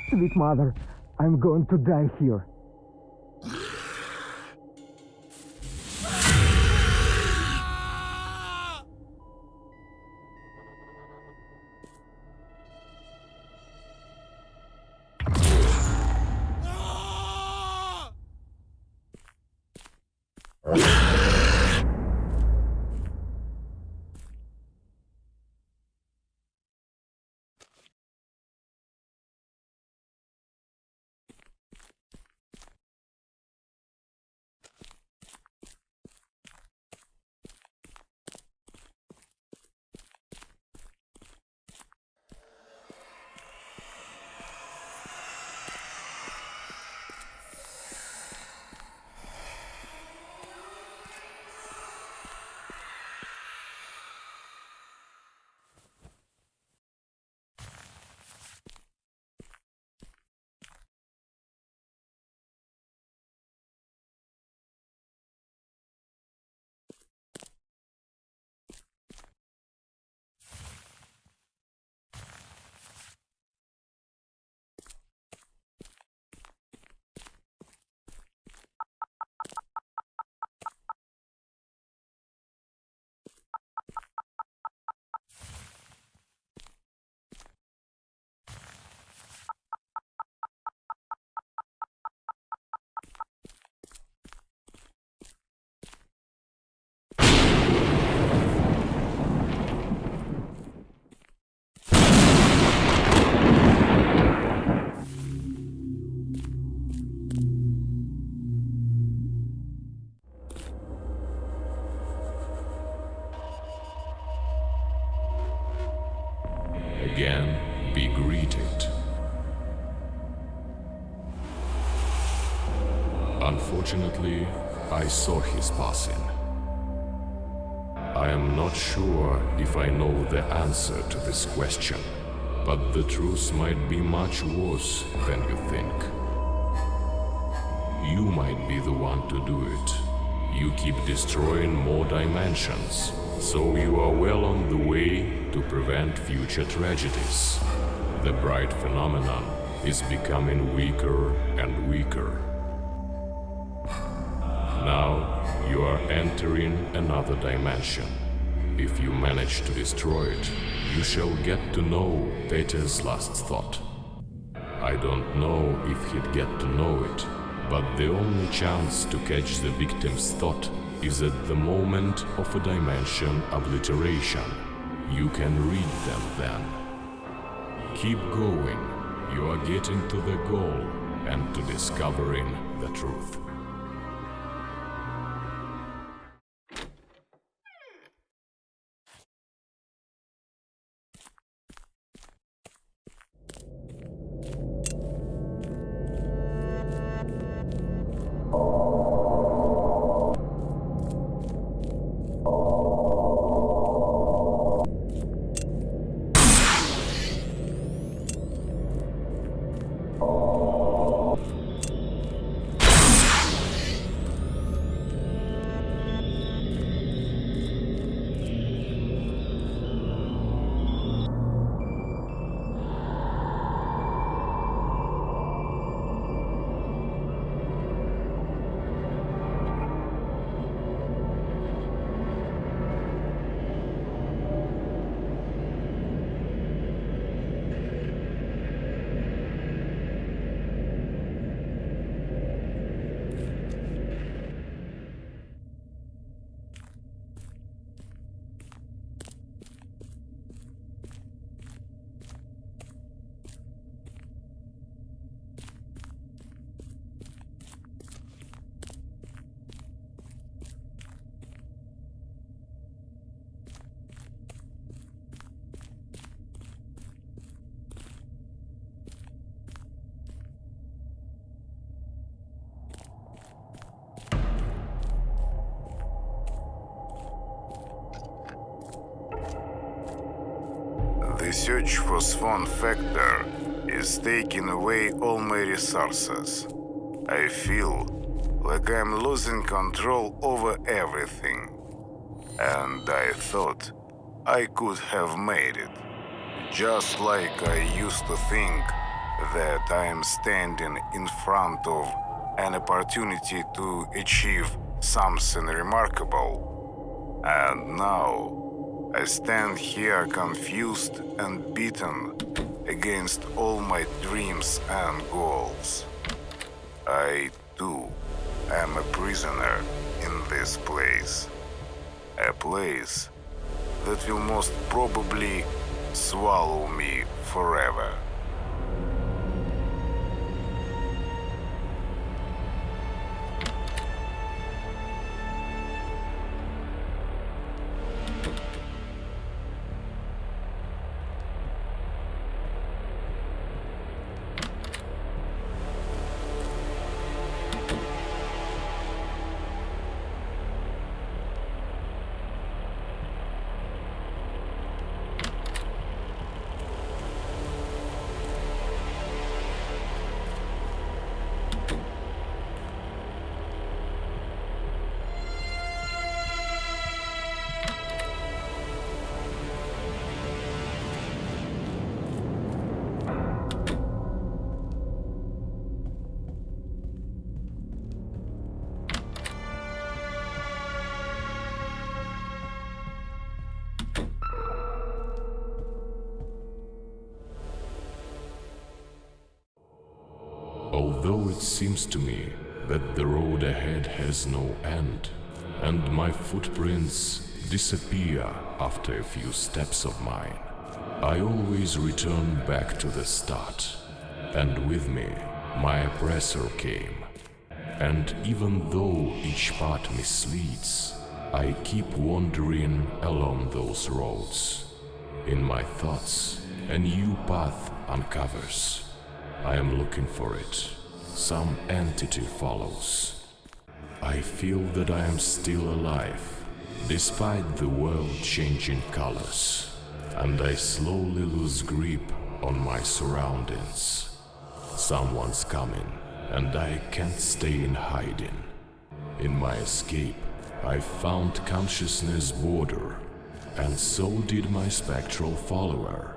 Sweet mother, I'm going to die here. Again, be greeted. Unfortunately, I saw his passing. I am not sure if I know the answer to this question, but the truth might be much worse than you think. You might be the one to do it. You keep destroying more dimensions, so you are well on the way to prevent future tragedies. The bright phenomenon is becoming weaker and weaker. Now you are entering another dimension. If you manage to destroy it, you shall get to know Peter's last thought. I don't know if he'd get to know it, but the only chance to catch the victim's thought is at the moment of a dimension obliteration. You can read them then. Keep going. You are getting to the goal and to discovering the truth. search for S.W.A.N factor is taking away all my resources. I feel like I'm losing control over everything. And I thought I could have made it. Just like I used to think that I am standing in front of an opportunity to achieve something remarkable. And now I stand here confused and beaten against all my dreams and goals. I, too, am a prisoner in this place. A place that will most probably swallow me forever. Although it seems to me that the road ahead has no end, and my footprints disappear after a few steps of mine, I always return back to the start, and with me my oppressor came. And even though each path misleads, I keep wandering along those roads. In my thoughts, a new path uncovers. I am looking for it. Some entity follows. I feel that I am still alive, despite the world changing colors, and I slowly lose grip on my surroundings. Someone's coming, and I can't stay in hiding. In my escape, I found consciousness border, and so did my spectral follower,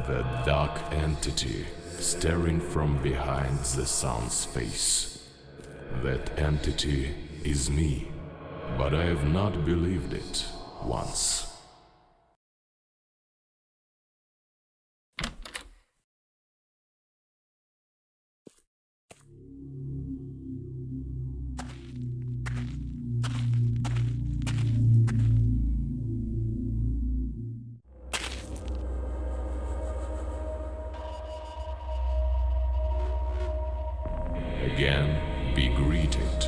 the dark entity staring from behind the sun's face. That entity is me, but I have not believed it once. Again, be greeted.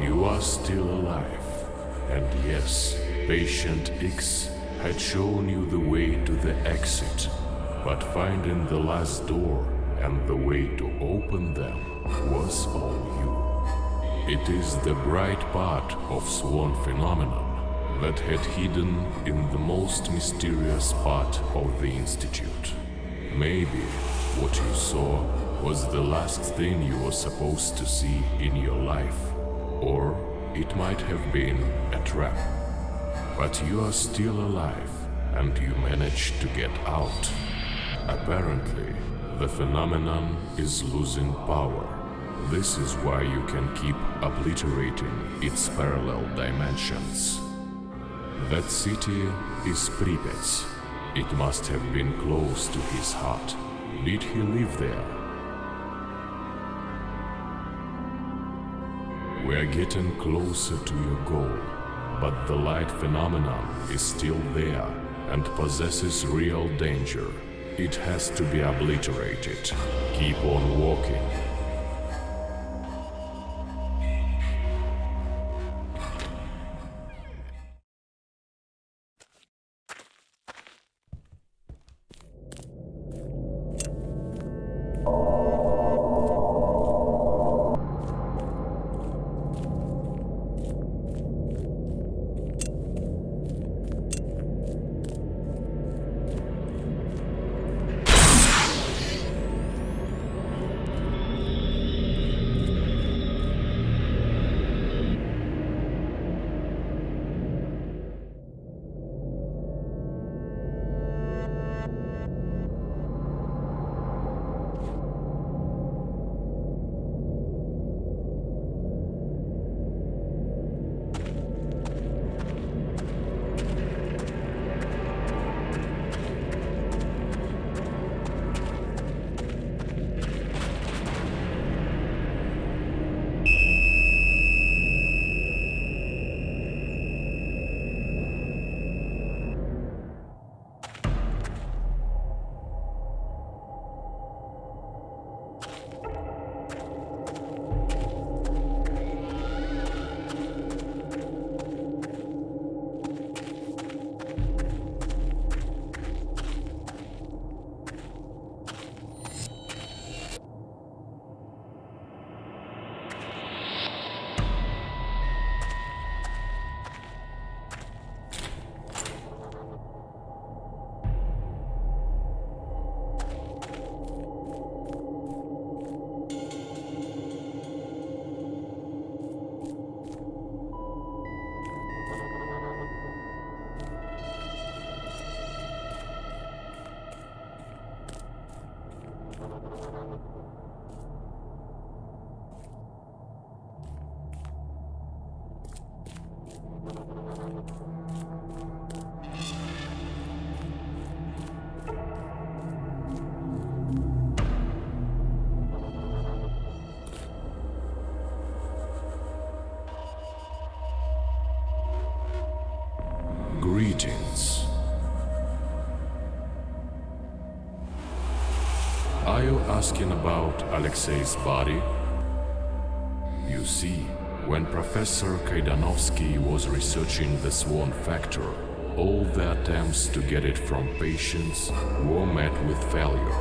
You are still alive, and yes, Patient X had shown you the way to the exit, but finding the last door and the way to open them was all you. It is the bright part of S.W.A.N phenomenon that had hidden in the most mysterious part of the Institute. Maybe what you saw was the last thing you were supposed to see in your life, or it might have been a trap. But you are still alive, and you managed to get out. Apparently, the phenomenon is losing power. This is why you can keep obliterating its parallel dimensions. That city is Pripyat. It must have been close to his heart. Did he live there? We're getting closer to your goal, but the light phenomenon is still there and possesses real danger. It has to be obliterated. Keep on walking. Greetings. Are you asking about Alexei's body? You see, when Professor Kaidanovsky was researching the S.W.A.N factor, all the attempts to get it from patients were met with failure.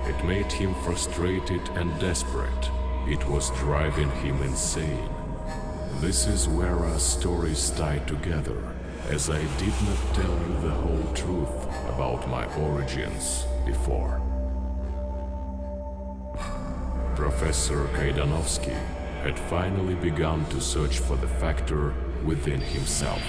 It made him frustrated and desperate. It was driving him insane. This is where our stories tie together, as I did not tell you the whole truth about my origins before. Professor Kaidanovsky had finally begun to search for the factor within himself.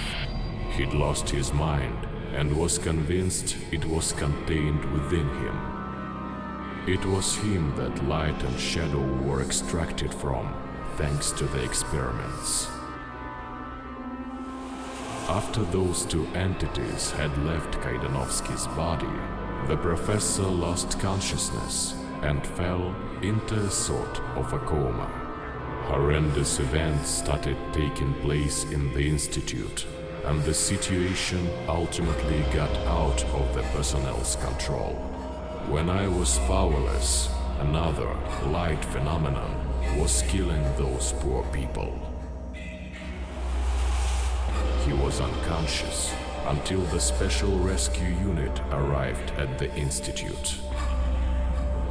He'd lost his mind and was convinced it was contained within him. It was him that light and shadow were extracted from, thanks to the experiments. After those two entities had left Kaidanovsky's body, the professor lost consciousness and fell into a sort of a coma. Horrendous events started taking place in the institute, and the situation ultimately got out of the personnel's control. When I was powerless, another light phenomenon was killing those poor people. He was unconscious until the special rescue unit arrived at the institute.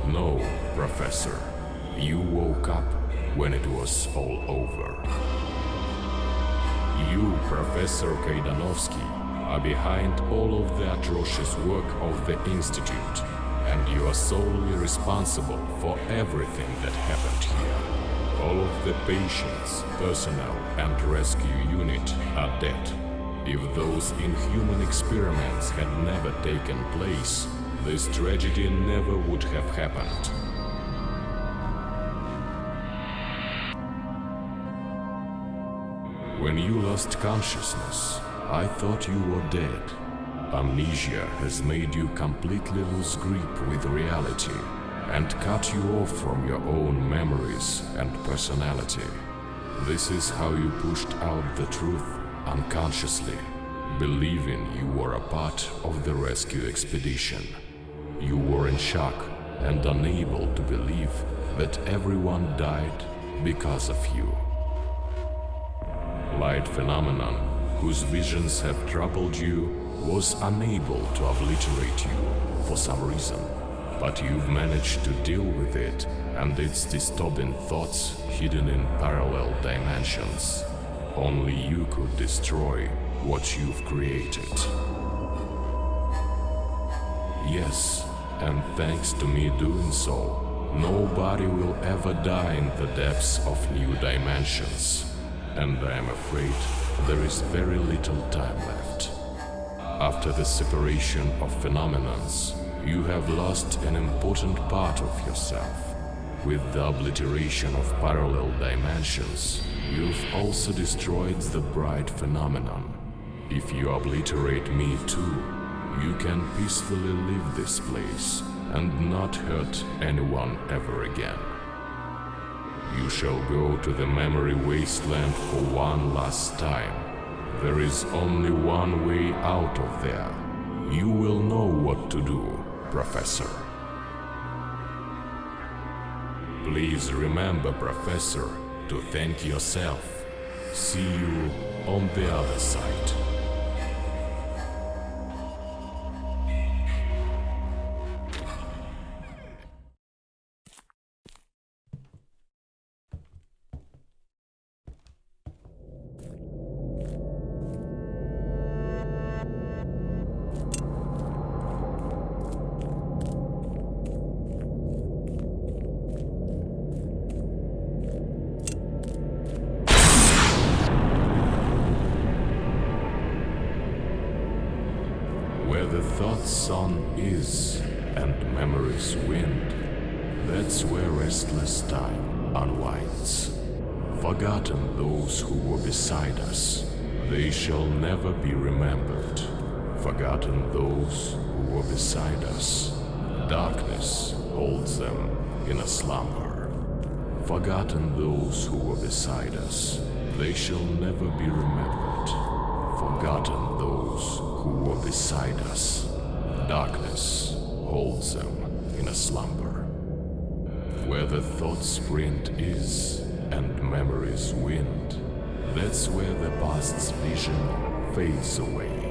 No, Professor, you woke up when it was all over. You, Professor Kaidanovsky, are behind all of the atrocious work of the institute, and you are solely responsible for everything that happened here. All of the patients, personnel, and rescue unit are dead. If those inhuman experiments had never taken place, this tragedy never would have happened. When you lost consciousness, I thought you were dead. Amnesia has made you completely lose grip with reality and cut you off from your own memories and personality. This is how you pushed out the truth unconsciously, believing you were a part of the rescue expedition. You were in shock and unable to believe that everyone died because of you. Light phenomenon, whose visions have troubled you, was unable to obliterate you for some reason. But you've managed to deal with it and its disturbing thoughts hidden in parallel dimensions. Only you could destroy what you've created. Yes, and thanks to me doing so, nobody will ever die in the depths of new dimensions. And I am afraid there is very little time left. After the separation of phenomenons, you have lost an important part of yourself. With the obliteration of parallel dimensions, you've also destroyed the bright phenomenon. If you obliterate me too, you can peacefully leave this place and not hurt anyone ever again. You shall go to the memory wasteland for one last time. There is only one way out of there. You will know what to do, Professor. Please remember, Professor, to thank yourself. See you on the other side. Where the thought's sun is and memory's wind, that's where restless time unwinds. Forgotten those who were beside us, They shall never be remembered. Forgotten those who were beside us. Darkness holds them in a slumber. Forgotten those who were beside us. They shall never be remembered. Forgotten those who were beside us. Darkness holds them in a slumber. Where the thought's sprint is and memory's wind, that's where the past's vision fades away.